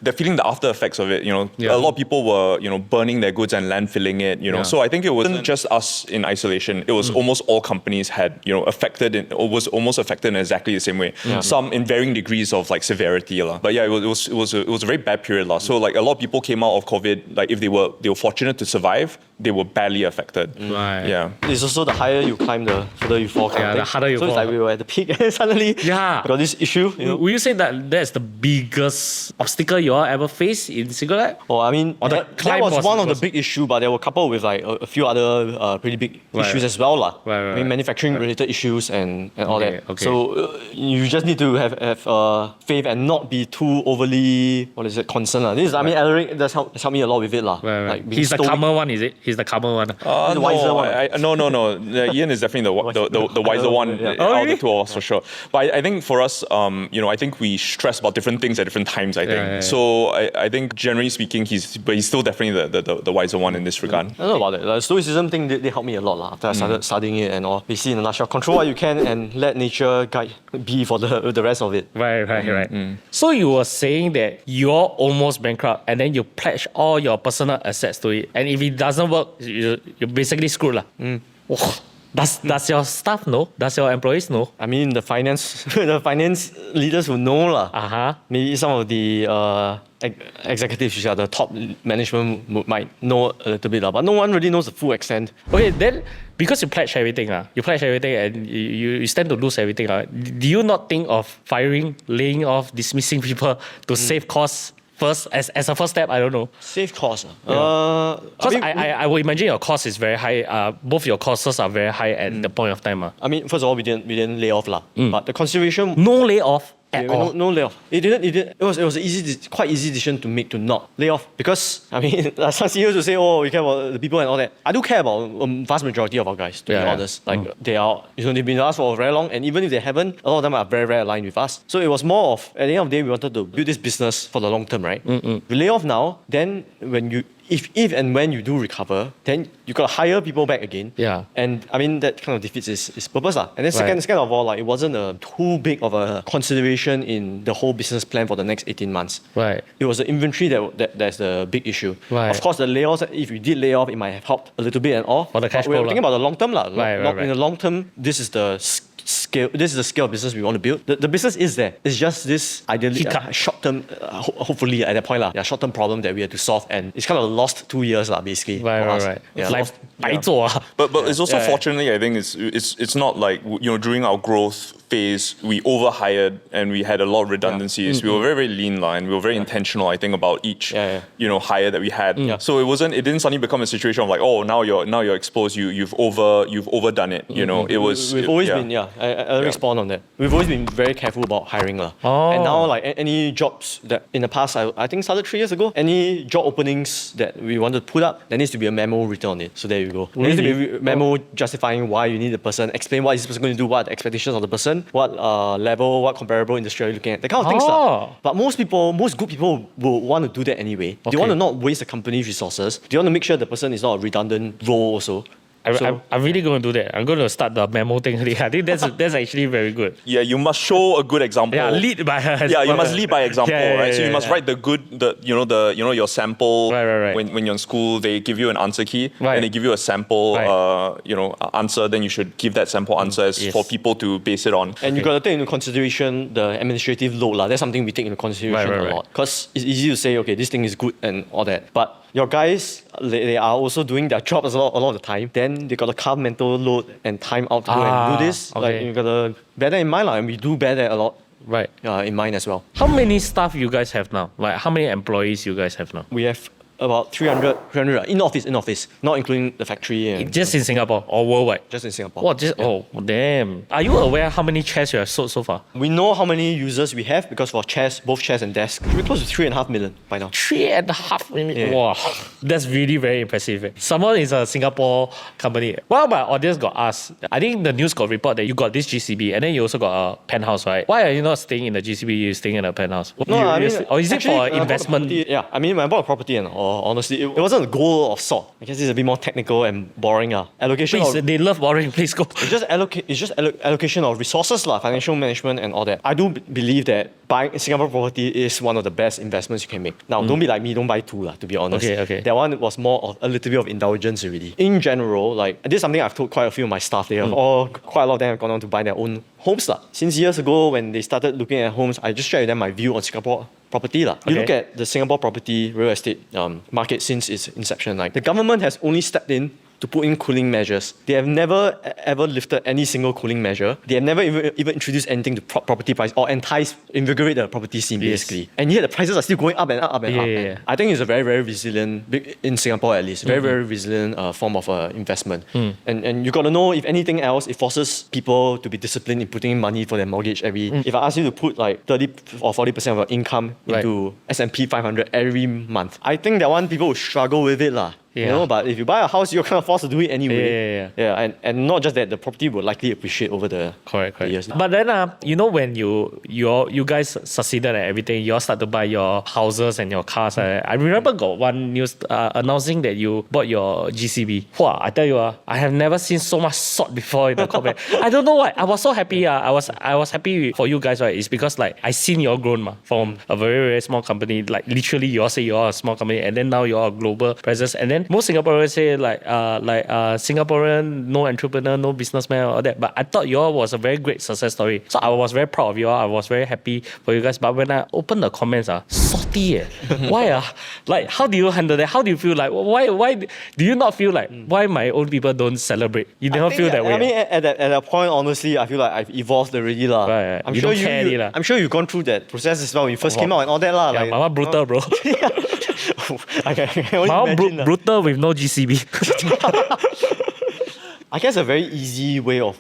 they're feeling the after effects of it. A lot of people were burning their goods and landfilling it. So I think it wasn't just us in isolation. It was almost all companies had was almost affected in exactly the same way. Some in varying degrees of like severity, But yeah, it was a very bad period, So like a lot of people came out of COVID, like if they were fortunate to survive, they were badly affected. Right. Yeah. It's also the higher you climb, the further you fall. Yeah, the harder you so fall. it's like we were at the peak and suddenly we Yeah. got this issue. You know? Would you say that that's the biggest obstacle you all ever faced in Secretlab? Oh, I mean, Or the that climb was one of the was- big issue, but there were coupled with like a few other pretty big issues as well. Right, I mean, manufacturing related issues and all Okay, that. okay. So you just need to have faith and not be too overly, concerned. This is, I mean, Alaric does help me a lot with it. Right. Like being He's the stoic. calmer one, is it? He's the calmer one. the wiser one. No. Ian is definitely the wiser one Yeah. out of really? the two of us for sure. But I think for us, I think we stress about different things at different times. I think yeah. so. I think generally speaking, he's still definitely the wiser one in this regard. I don't know about it. The stoicism thing, they helped me a lot after I started studying it and all. Basically, in a nutshell, control what you can and let nature guide be for the rest of it. Right. So you were saying that you're almost bankrupt and then you pledge all your personal assets to it. And if it doesn't work, you're basically screwed. Oh, does your staff know? Does your employees know? I mean, the finance leaders will know Uh-huh. Maybe some of the executives, which are the top management, might know a little bit, but no one really knows the full extent. Okay, then because you pledge everything, and you stand to lose everything. Do you not think of firing, laying off, dismissing people to save costs first as a first step? I don't know. Save costs. Because I would imagine your cost is very high. Both your costs are very high at the point of time. I mean, first of all, we didn't lay off but the consideration. No layoff at all. No layoff. It was an quite easy decision to make to not lay off because I mean some CEOs will say, oh, we care about the people and all that. I do care about vast majority of our guys, to be honest. Like they are, they've been with us for very long, and even if they haven't, a lot of them are very, very aligned with us. So it was more of, at the end of the day, we wanted to build this business for the long term, right? We lay off now, then if and when you do recover, then you got to hire people back again. Yeah. And I mean, that kind of defeats its purpose. And then second of all, it wasn't too big of a consideration in the whole business plan for the next 18 months. Right. It was the inventory that's the big issue. Right. Of course, the layoffs, if we did lay off, it might have helped a little bit and all. For the cash But we're flow, thinking about the long term. Right. In the long term, this is the scale. This is the scale of business we want to build. The business is there. It's just this ideally short term, hopefully at that point, short term problem that we had to solve, and it's kind of lost 2 years, basically. Right. Yeah, Like, lost- 白做啊. But it's also fortunately, I think it's not like during our growth phase we overhired and we had a lot of redundancies. We were very, very lean line. We were very intentional, I think, about each hire that we had. So it didn't suddenly become a situation of like, oh, now you're exposed. You've overdone it. It was. We've always been I'll respond on that. We've always been very careful about hiring And now any jobs that in the past I think started 3 years ago. Any job openings that we wanted to put up, there needs to be a memo written on it. So there you go. There needs to be a memo justifying why you need the person, explain what is this person going to do, what are the expectations of the person, what level, what comparable industry are you looking at, that kind of things. But most good people will want to do that anyway. They want to not waste the company's resources. They want to make sure the person is not a redundant role also. I'm really going to do that. I'm going to start the memo thing. I think that's actually very good. Yeah, you must show a good example. Yeah, lead by. You must lead by example, right? So you must write your sample. Right. When you're in school, they give you an answer key Right. and they give you a sample, answer. Then you should give that sample answer for people to base it on. And you got to take into consideration the administrative load. That's something we take into consideration a lot. Because it's easy to say, okay, this thing is good and all that. But your guys, they are also doing their jobs a lot of the time. Then they got to carve mental load and time out to go and do this. Okay. You got to bear that in mind, and we do bear that a lot. Right. In mind as well. How many staff you guys have now? Like how many employees you guys have now? We have about 300 in office, not including the factory. And Just in Singapore or worldwide? just in Singapore. What? Damn. Are you aware how many chairs you have sold so far? We know how many users we have because for both chairs and desks, we're close to 3.5 million by now. 3.5 million. Yeah. Wow, that's really very impressive. Someone is a Singapore company. One of my audience got asked. I think the news got report that you got this GCB and then you also got a penthouse, right? Why are you not staying in the GCB? You're staying in a penthouse. Or is it for investment? When I bought a property and honestly, it wasn't a goal of sort. I guess it's a bit more technical and boring. Allocation. Please, they love boring. Please go. It's just allocation of resources, financial management and all that. I do believe that buying Singapore property is one of the best investments you can make. Now, don't be like me, don't buy two, to be honest. Okay. That one was more of a little bit of indulgence already. In general, this is something I've told quite a few of my staff. They have quite a lot of them have gone on to buy their own homes. Since years ago when they started looking at homes, I just shared with them my view on Singapore property. You look at the Singapore property real estate market since its inception. Like the government has only stepped in to put in cooling measures. They have never ever lifted any single cooling measure. They have never even introduced anything to property price or invigorate the property scene basically. And yet the prices are still going up and up and up. And I think it's a very, very resilient, in Singapore at least, very, very resilient form of investment. And you got to know, if anything else, it forces people to be disciplined in putting in money for their mortgage If I ask you to put like 30 or 40% of your income into S&P 500 every month, I think that one people will struggle with it You know, but if you buy a house, you're kind of forced to do it anyway. And not just that, the property will likely appreciate over the years. But then, you know, when you guys succeeded at everything, you all start to buy your houses and your cars. I remember got one news announcing that you bought your GCB. Wow, I tell you, I have never seen so much salt before in the comment. I don't know why. I was so happy. I was happy for you guys, right? It's because like I seen you all grown from a very, very small company. Like literally, you all say you are a small company, and then now you are a global presence, and then most Singaporeans say Singaporean, no entrepreneur, no businessman, all that. But I thought you all was a very great success story. So I was very proud of you all. I was very happy for you guys. But when I opened the comments, salty. Why? Like, how do you handle that? How do you feel like? Why do you not feel like why my own people don't celebrate? You never feel that way. I mean, at that point, honestly, I feel like I've evolved already, Right. I'm sure you've gone through that process as well when you first came out and all that, Yeah, my one brutal, bro. I can only imagine. Brutal with no GCB. I guess a very easy way of,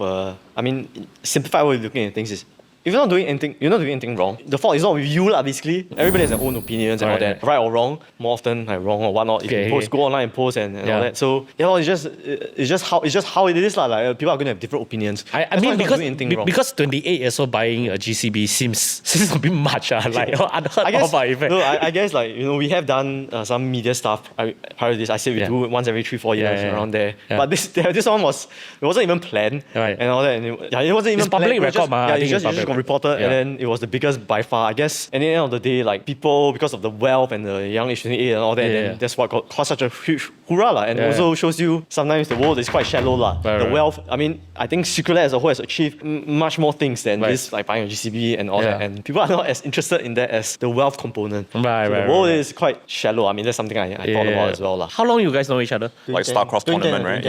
simplified way of looking at things is, if you're not doing anything wrong, the fault is not with you, basically. Everybody has their own opinions and all that. Right or wrong, more often like wrong or whatnot. If you go online and post and all that. So it's just how it is. Like people are going to have different opinions. I mean, because 28 years old buying a GCB seems a bit much. Like unheard of. I guess we have done some media stuff prior to this. I said we do it once every 3-4 years around there. But this one wasn't even planned and all that. And it wasn't even it's public record. It just got reported, and then it was the biggest by far, I guess. And at the end of the day, like people, because of the wealth and the young age 28 and all that, and that's what caused such a huge hoorah. And it also shows you sometimes the world is quite shallow. The wealth, I think Secretlab as a whole has achieved much more things than this, like buying a GCB and all that. And people are not as interested in that as the wealth component. The world is quite shallow. That's something I thought about as well. How long you guys know each other? Like StarCraft tournament, right?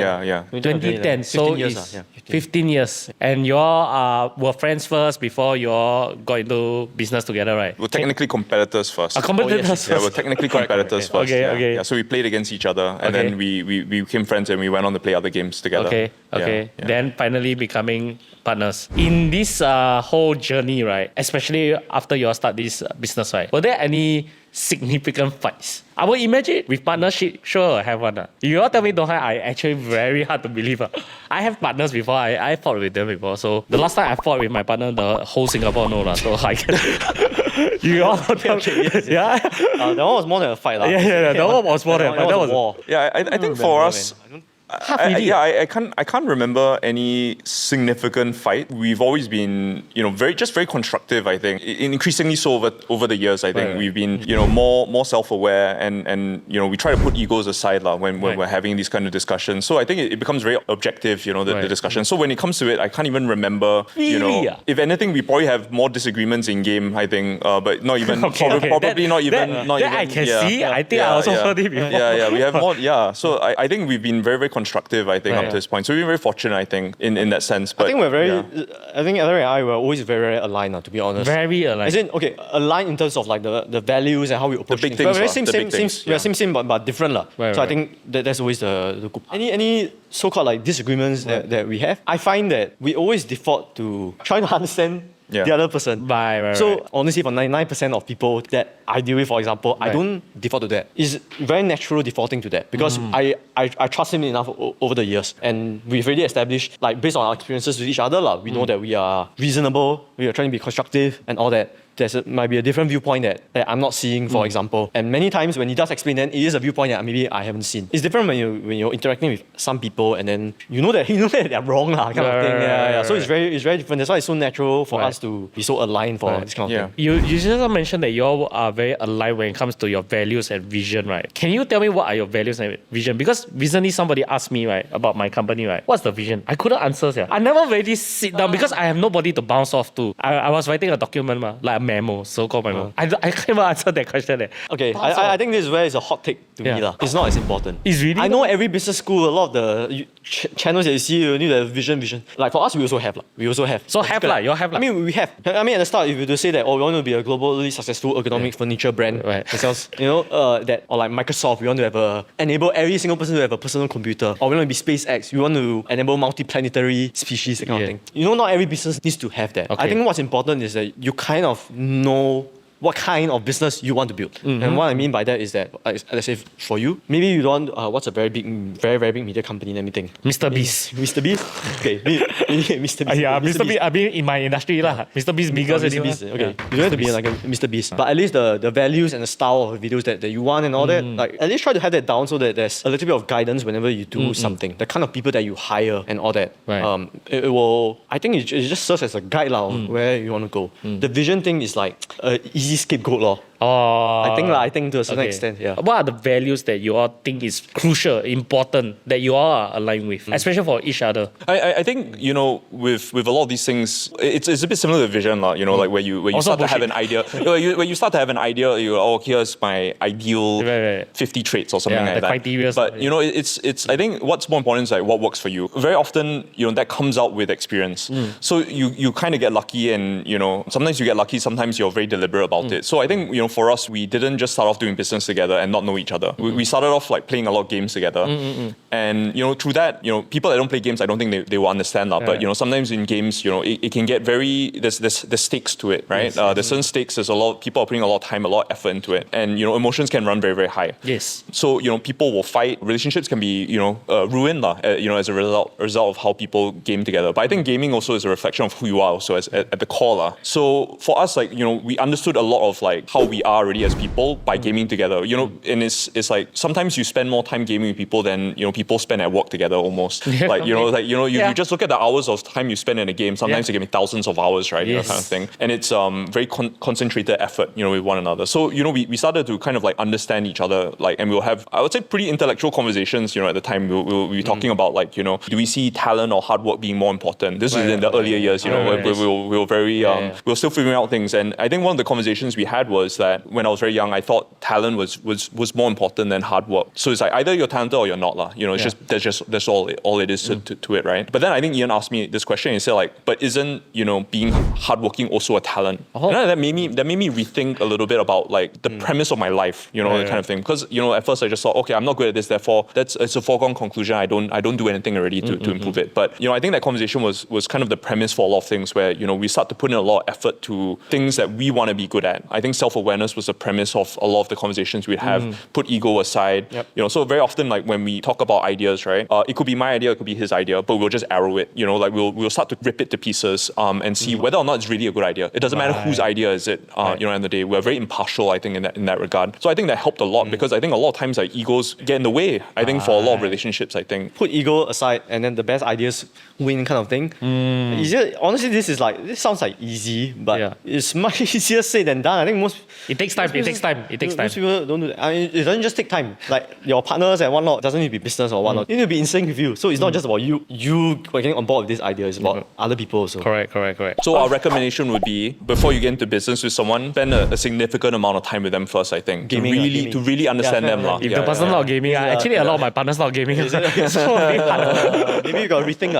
2010. So 15 years. And you all were friends first before you all got into business together, right? We're technically competitors first. Competitors? Yeah, we're technically competitors first. Okay. Yeah, so we played against each other, and then we became friends, and we went on to play other games together. Okay. Then finally becoming partners. In this whole journey, right, especially after you all start this business, right, were there any significant fights? I would imagine with partnership, sure, I have one. You all tell me don't have, I actually very hard to believe. I have partners before, I fought with them before. So the last time I fought with my partner, the whole Singapore know. So I can... You all tell me. Yeah. That one was more than a fight. Yeah, that one was more than a fight. That was a war. Yeah, I think for us... I can't remember any significant fight. We've always been, very constructive. I think increasingly so over the years. I think we've been, more self-aware and we try to put egos aside when we're having these kind of discussions. So I think it becomes very objective, the discussion. So when it comes to it, I can't even remember. If anything, we probably have more disagreements in game. I think, but not even probably not even. I can see. I think I also heard it before. Yeah, we have more. Yeah, so I think we've been very constructive, I think, up to this point. So we're very fortunate, I think, in that sense. But I think we're very, I think Alaric and I were always very, very aligned, to be honest. Very aligned. Aligned in terms of like the values and how we approach things. We're very same, but different. So I think that's always the good. Any so-called like disagreements that we have, I find that we always default to trying to understand the other person. So honestly, for 99% of people that I deal with, for example, I don't default to that. It's very natural defaulting to that because I trust him enough over the years, and we've already established, like based on our experiences with each other, we know that we are reasonable, we are trying to be constructive and all that. Might be a different viewpoint that I'm not seeing, for example. And many times when he does explain, then it is a viewpoint that maybe I haven't seen. It's different when you're interacting with some people and then you know that they're wrong, kind of thing. So it's very different. That's why it's so natural for us to be so aligned for this kind of thing. You just mentioned that you all are very aligned when it comes to your values and vision, right? Can you tell me what are your values and vision? Because recently somebody asked me, right, about my company, right? What's the vision? I couldn't answer. I never really sit down because I have nobody to bounce off to. I was writing a document, like a memo, so-called memo. I can't even answer that question. Okay, I think this is where it's a hot take to me. It's not as important. It's really I know every business school, a lot of the channels that you see, you need to have vision. Like for us, we also have. You also have. So have lah, you all have lah. I mean, we have. I mean, at the start, if you were to say that, we want to be a globally successful ergonomic furniture brand, that sells, that, or like Microsoft, we want to enable every single person to have a personal computer. Or we want to be SpaceX, we want to enable multi-planetary species, that kind of thing. Not every business needs to have that. Okay. I think what's important is that you kind of know what kind of business you want to build. And what I mean by that is that, let's say for you, maybe you don't, what's a very big media company, let me think. Mr. Beast. Mr. Beast? Okay, Mr. Beast. Yeah, Mr. Beast, I mean in my industry, Mr. Beast bigger than Mr. Beast. Okay, you don't have to be like a Mr. Beast. But at least the values and the style of videos that you want and all that, like at least try to have that down so that there's a little bit of guidance whenever you do something. The kind of people that you hire and all that. Right. It will, I think it just serves as a guide of where you want to go. The vision thing is like an easy scapegoat law. I think to a certain extent, yeah. What are the values that you all think is crucial, important, that you all are aligned with, especially for each other? I think, with a lot of these things, it's a bit similar to vision, like where you start to have an idea. When you start to have an idea, here's my ideal 50 traits or something like that. Criteria. But, it's I think what's more important is like what works for you. Very often, that comes out with experience. So you kind of get lucky and, sometimes you get lucky, sometimes you're very deliberate about it. So I think, for us, we didn't just start off doing business together and not know each other. We started off like playing a lot of games together. And, through that, people that don't play games, I don't think they will understand that. But, sometimes in games, it can get there's stakes to it, right? There's certain stakes, there's a lot, people are putting a lot of time, a lot of effort into it. And, emotions can run very, very high. Yes. So, people will fight. Relationships can be, ruined, as a result of how people game together. But I think gaming also is a reflection of who you are also at the core. So for us, we understood a lot of like how we are already as people by gaming together. And it's like sometimes you spend more time gaming with people than people spend at work together almost. You just look at the hours of time you spend in a game. Sometimes it can be thousands of hours, right? Yes. Kind of thing. And it's very concentrated effort, with one another. So we started to kind of like understand each other, and we'll have, I would say, pretty intellectual conversations. At the time we'll be talking about do we see talent or hard work being more important? This is in the earlier years. We were very we were still figuring out things. And I think one of the conversations we had was that when I was very young, I thought talent was more important than hard work. So it's like either you're talented or you're not, It's that's all it is to it, right? But then I think Ian asked me this question. He said but isn't being hardworking also a talent? And that made me rethink a little bit about the premise of my life, that kind of thing. Because at first I just thought, okay, I'm not good at this, therefore it's a foregone conclusion. I don't do anything already to improve it. But I think that conversation was kind of the premise for a lot of things where we start to put in a lot of effort to things that we want to be good at. I think self-awareness was the premise of a lot of the conversations we'd have. Put ego aside. So very often when we talk about ideas, right? It could be my idea, it could be his idea, but we'll just arrow it. We'll start to rip it to pieces and see whether or not it's really a good idea. It doesn't matter whose idea is it. At the end of the day, we're very impartial. I think in that regard. So I think that helped a lot because I think a lot of times egos get in the way. I think for a lot of relationships, I think put ego aside and then the best ideas win, kind of thing. Easier. Honestly, this sounds like easy, but it's much easier said than done. I think it takes time. Most people don't do that. I mean, it doesn't just take time. Like your partners and whatnot, it doesn't need to be business or whatnot. You need to be in sync with you. So it's not just about you getting on board with this idea. It's about other people also. Correct. So our recommendation would be before you get into business with someone, spend a significant amount of time with them first. I think to really understand them. If the person not gaming, actually a lot of my partners not gaming. So maybe you got to rethink.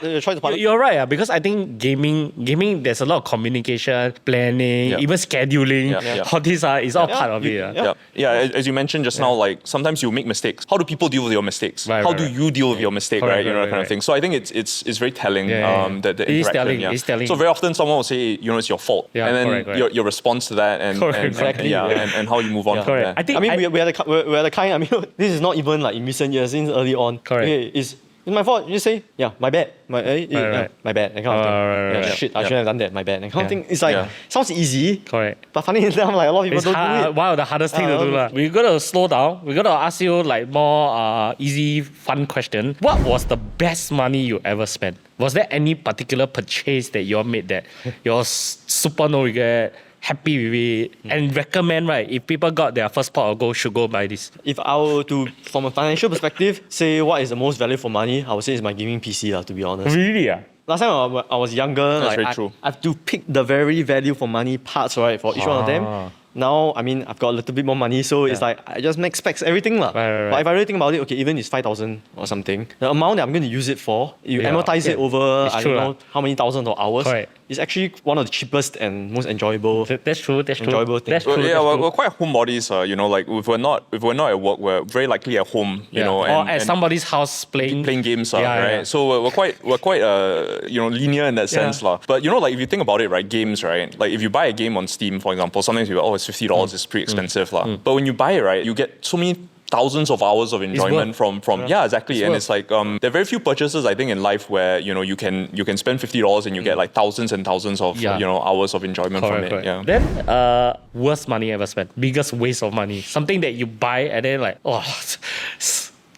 Your choice of partner. You're right. Because I think gaming, there's a lot of communication, planning, even scheduling. All these is all part of it. As you mentioned just now, sometimes you make mistakes. How do people deal with your mistakes? How do you deal with your mistake? Kind of thing. So I think it's very telling. The interaction. It's telling. So very often someone will say, it's your fault, and then your response to that and how you move on from there. I mean, we are the kind. I mean, this is not even in recent years, since early on. It's my fault. You just say, my bad. My bad. That kind of thing. Shit, I shouldn't have done that. My bad. That kind of thing. It's sounds easy. Correct. But funny enough, a lot of people don't do it. One of the hardest things to do. We're gonna slow down. We're gonna ask you more easy, fun question. What was the best money you ever spent? Was there any particular purchase that you made that you're super no regret, happy with it, and recommend, if people got their first pot of gold, should go buy this? If I were to, from a financial perspective, say what is the most value for money, I would say it's my gaming PC, to be honest. Really? last time I was younger, That's like very true. I have to pick the very value for money parts, right, for each one of them. Now, I mean, I've got a little bit more money, so it's like I just make specs everything lah. Right. But if I really think about it, okay, even it's 5,000 or something, the amount that I'm going to use it for, you amortize it over I don't know how many thousands of hours. Correct. It's actually one of the cheapest and most enjoyable. That's true. Enjoyable thing. That's true. We're quite homebodies. Like if we're not at work, we're very likely at home. You know, or at somebody's house playing games. Right. So we're quite linear in that sense, lah. But like if you think about it, right, games, right, like if you buy a game on Steam, for example, sometimes you go, it's $50, it's pretty expensive, lah. But when you buy it, right, you get so many thousands of hours of enjoyment from exactly. And it's like there are very few purchases I think in life where you can spend $50 and you get like thousands and thousands of hours of enjoyment from it. Yeah. Then worst money ever spent, biggest waste of money, something that you buy and then like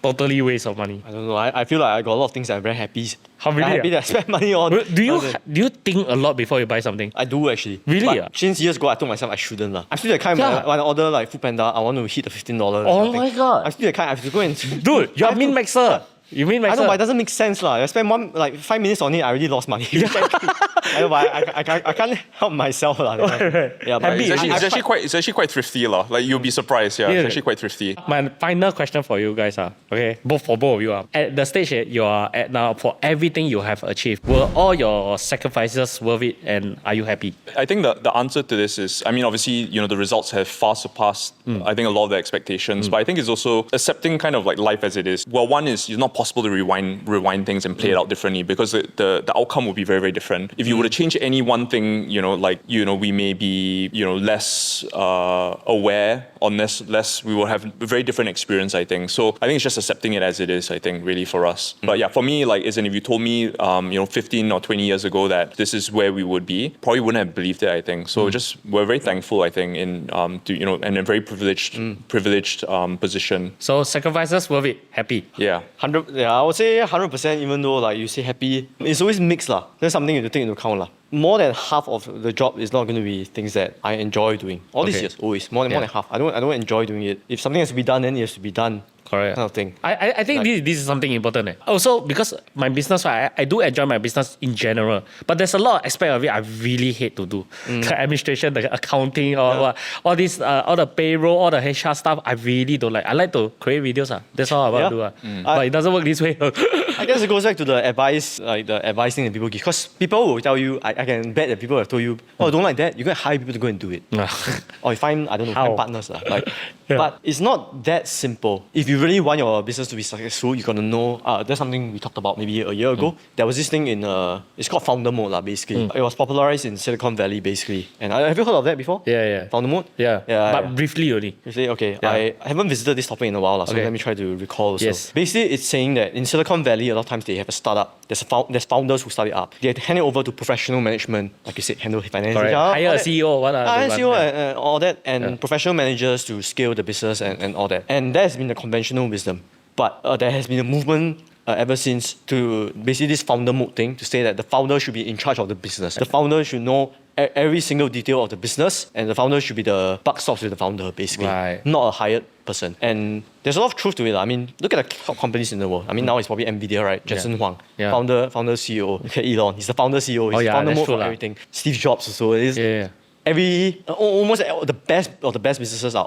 totally waste of money. I don't know. I feel like I got a lot of things that I'm very happy. How really? I'm happy that I spend money on. Do you think a lot before you buy something? I do actually. Really? But since years ago, I told myself I shouldn't lah. I'm still the kind when I order like Foodpanda, I want to hit the $15. Oh my god! I'm still the kind I have to go and. Dude, you're a min maxer. You mean I know, but it doesn't make sense lah. I spend 5 minutes on it, I already lost money. I know, but I can't help myself lah. Yeah, but it's actually quite thrifty lah. Like you'll be surprised. Yeah, it's actually quite thrifty. My final question for you guys okay, both of you at the stage that you are at now, for everything you have achieved, were all your sacrifices worth it, and are you happy? I think the answer to this is, I mean, obviously, the results have far surpassed, I think, a lot of the expectations. But I think it's also accepting kind of like life as it is. Well, one is it's not possible to rewind things and play it out differently, because the outcome would be very, very different. If you were to change any one thing, we may be, less aware, or less, we will have a very different experience, I think. So I think it's just accepting it as it is, I think, really for us. But yeah, for me, if you told me, 15 or 20 years ago that this is where we would be, probably wouldn't have believed it, I think. So we're very thankful, I think, in and a very privileged position. So sacrifices worth it, happy. Yeah. I would say 100%, even though like you say happy, it's always mixed lah. There's something you have to take into account lah. More than half of the job is not going to be things that I enjoy doing. All these years, always more than half. I don't enjoy doing it. If something has to be done, then it has to be done. Correct. Kind of thing. I think this is something important. Also, because my business, right, I do enjoy my business in general, but there's a lot of aspect of it I really hate to do. The administration, the accounting, all this, all the payroll, all the HR stuff, I really don't like. I like to create videos. That's all I want to do. But it doesn't work this way. I guess it goes back to the advice thing that people give. Because people will tell you, I can bet that people have told you, don't like that, you can hire people to go and do it. Or you find, find partners. But it's not that simple. If you really want your business to be successful, you got to know, there's something we talked about maybe a year ago. There was this thing it's called founder mode basically. It was popularized in Silicon Valley basically. And have you heard of that before? Yeah. Founder mode? Yeah. But briefly only. Okay. I haven't visited this topic in a while, so let me try to recall also. Yes. Basically, it's saying that in Silicon Valley, a lot of times they have a startup. There's founders who start it up. They hand it over to professional management, like you said, handle financial. Hire a CEO, CEO and all that, and professional managers to scale the business and all that. And that has been the conventional wisdom. But there has been a movement ever since to basically this founder mode thing, to say that the founder should be in charge of the business. The founder should know every single detail of the business, and the founder should be the buck stops with the founder, basically. Right. Not a hired person. And there's a lot of truth to it. I mean, look at the top companies in the world. I mean, now it's probably NVIDIA, right? Jensen Huang, founder, CEO. Look at Elon. He's the founder CEO. He's founder mode for everything. Steve Jobs also. Almost the best businesses are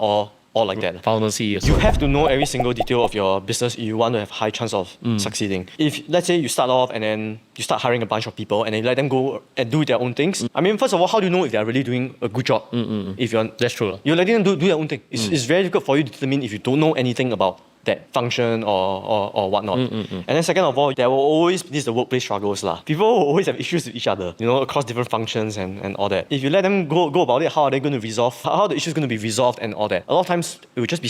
all like that. Founder CEO. You have to know every single detail of your business if you want to have high chance of succeeding. If, let's say, you start off and then you start hiring a bunch of people and then you let them go and do their own things. I mean, first of all, how do you know if they're really doing a good job? If That's true. You're letting them do their own thing. It's very difficult for you to determine if you don't know anything about that function or whatnot. And then second of all, there will always be the workplace struggles lah. People will always have issues with each other, across different functions and all that. If you let them go about it, how are they going to resolve? How are the issues going to be resolved and all that? A lot of times it will just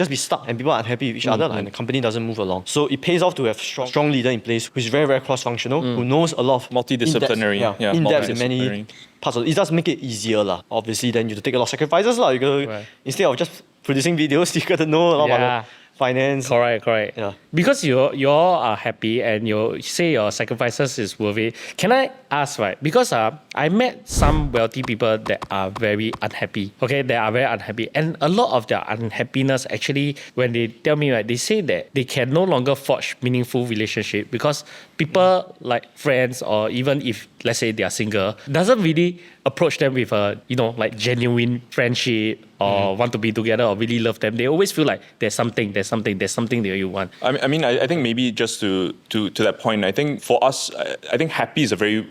be stuck and people are unhappy with each other and the company doesn't move along. So it pays off to have strong leader in place who's very, very cross-functional, who knows a lot of multidisciplinary, in-depth in many parts of it. It does make it easier lah. Obviously, then you have to take a lot of sacrifices lah. You instead of just producing videos, you got to know a lot about finance. Correct. Yeah. Because you all are happy and you say your sacrifices is worth it. Can I ask, right? Because I met some wealthy people that are very unhappy. Okay, they are very unhappy, and a lot of their unhappiness actually, when they tell me, right, they say that they can no longer forge meaningful relationship because people like friends or even if let's say they are single doesn't really approach them with a like genuine friendship or want to be together or really love them. They always feel like there's something that you want. I mean, I think maybe just to that point, I think for us, I think happy is a very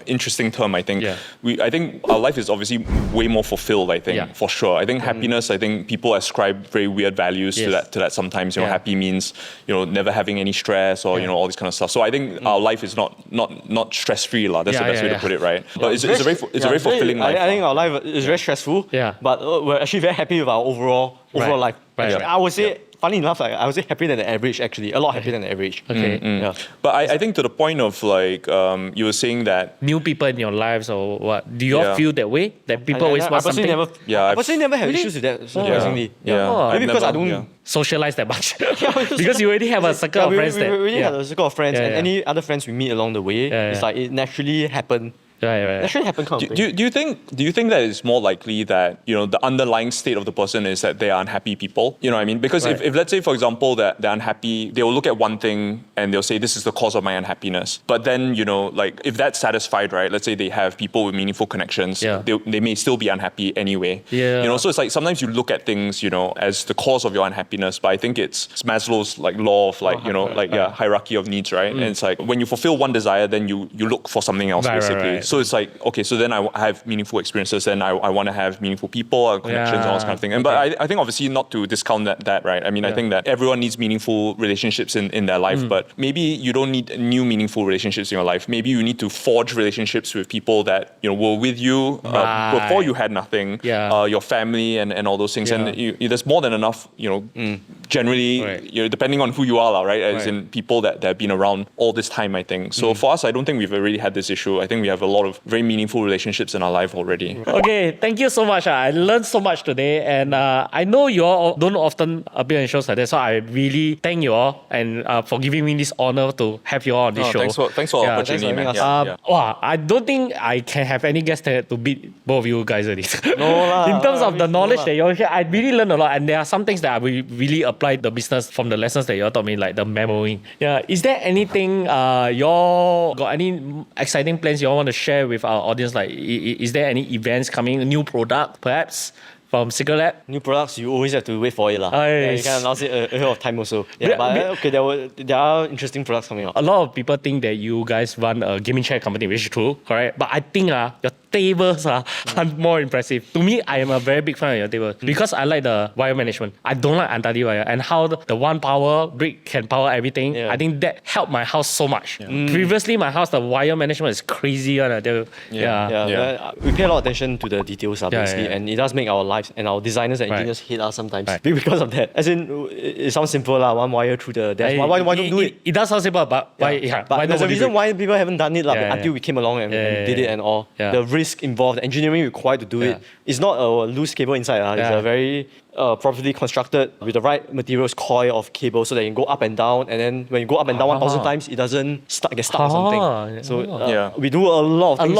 interesting term. I think I think our life is obviously way more fulfilled. I think for sure. I think happiness. I think people ascribe very weird values to that. Sometimes happy means never having any stress or all this kind of stuff. So I think our life is not stress free lah. That's the best way to put it, right? But it's a very fulfilling life. I think our life is very stressful. But we're actually very happy with our overall life. Right. I would say. Funny enough, I would say happier than the average actually, a lot happier than the average. Okay. Yeah. But I think to the point of like you were saying that new people in your lives or what? Do you all feel that way? That people always want something? I personally never had issues with that, surprisingly. Maybe because I don't socialize that much. Because you already have a circle of friends we already have a circle of friends and any other friends we meet along the way, it's like it naturally happened. Right. That should happen. Do you think that it's more likely that the underlying state of the person is that they are unhappy people? You know what I mean? Because if let's say for example that they're unhappy, they will look at one thing and they'll say this is the cause of my unhappiness. But then like if that's satisfied, right? Let's say they have people with meaningful connections, they may still be unhappy anyway. So it's like sometimes you look at things as the cause of your unhappiness, but I think it's Maslow's like law of hierarchy of needs, right? And it's like when you fulfill one desire, then you look for something else basically. So it's like, okay, so then I have meaningful experiences and I want to have meaningful people, connections, and all this kind of thing. And but I think obviously not to discount that, right? I mean, I think that everyone needs meaningful relationships in their life, but maybe you don't need new meaningful relationships in your life. Maybe you need to forge relationships with people that were with you before you had nothing, your family and all those things. And there's more than enough, generally, depending on who you are, right? As in people that have been around all this time, I think. So for us, I don't think we've already had this issue. I think we have a lot of very meaningful relationships in our life already. Okay, thank you so much. I learned so much today, and I know you all don't often appear in shows like that, so I really thank you all and for giving me this honor to have you all on this show. Thanks for the opportunity, man. Wow, I don't think I can have any guest to beat both of you guys at this. No, in terms of the knowledge that you all share, I really learned a lot, and there are some things that I will really apply the business from the lessons that you all taught me, like the memoing. Is there anything you all got any exciting plans you all want to share with our audience? Like, is there any events coming, a new product perhaps from Secretlab? New products, you always have to wait for it. You can announce it ahead of time also. There are interesting products coming out. A lot of people think that you guys run a gaming chair company, which is true, correct? But I think your tables are more impressive. To me, I am a very big fan of your tables because I like the wire management. I don't like untidy wire and how the one power brick can power everything. I think that helped my house so much. Previously, my house, the wire management is crazy. We pay a lot of attention to the details, basically, and it does make our lives and our designers and engineers hate us sometimes because of that. As in, it sounds simple, one wire through the desk. Why don't do it? It does sound simple, but why? But there's a reason why people haven't done it until we came along and did it and all. The risk involved, the engineering required to do it. It's not a loose cable inside. It's a very properly constructed with the right materials coil of cable so that you can go up and down. And then when you go up and down 1,000 times, it doesn't get stuck or something. So we do a lot of things.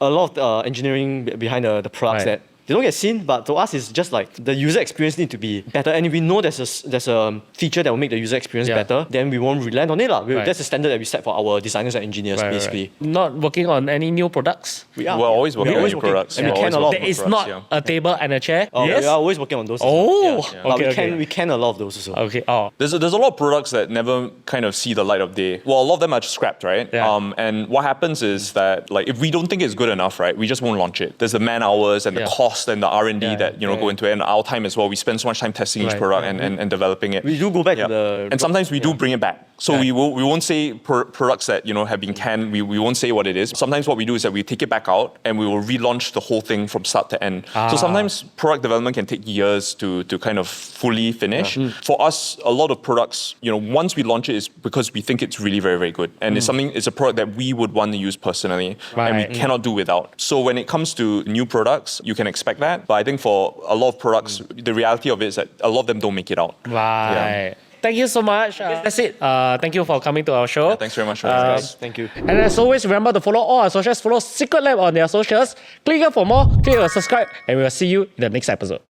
A lot of engineering behind the products that they don't get seen, but to us it's just like the user experience need to be better, and if we know there's a feature that will make the user experience better, then we won't relent on it. That's the standard that we set for our designers and engineers, basically. Not working on any new products? We're always working on new products. And we can a lot. There is not a table and a chair? Yes? We are always working on those. We can a lot of those also. Okay. There's a lot of products that never kind of see the light of day. Well, a lot of them are just scrapped, right? And what happens is that like if we don't think it's good enough, right, we just won't launch it. There's the man hours and the cost and the R&D that go into it, and our time as well. We spend so much time testing each product and developing it. We do go back to the... And sometimes we do bring it back. So we won't say products that have been canned. We won't say what it is. Sometimes what we do is that we take it back out and we will relaunch the whole thing from start to end. So sometimes product development can take years to kind of fully finish. For us, a lot of products, once we launch it, is because we think it's really very, very good, and it's a product that we would want to use personally, and we cannot do without. So when it comes to new products, you can expect that. But I think for a lot of products, the reality of it is that a lot of them don't make it out. Right. Yeah. Thank you so much. That's it. Thank you for coming to our show. Yeah, thanks very much for guys. Thank you. And as always, remember to follow all our socials. Follow Secretlab on their socials. Click here for more. Click or subscribe. And we will see you in the next episode.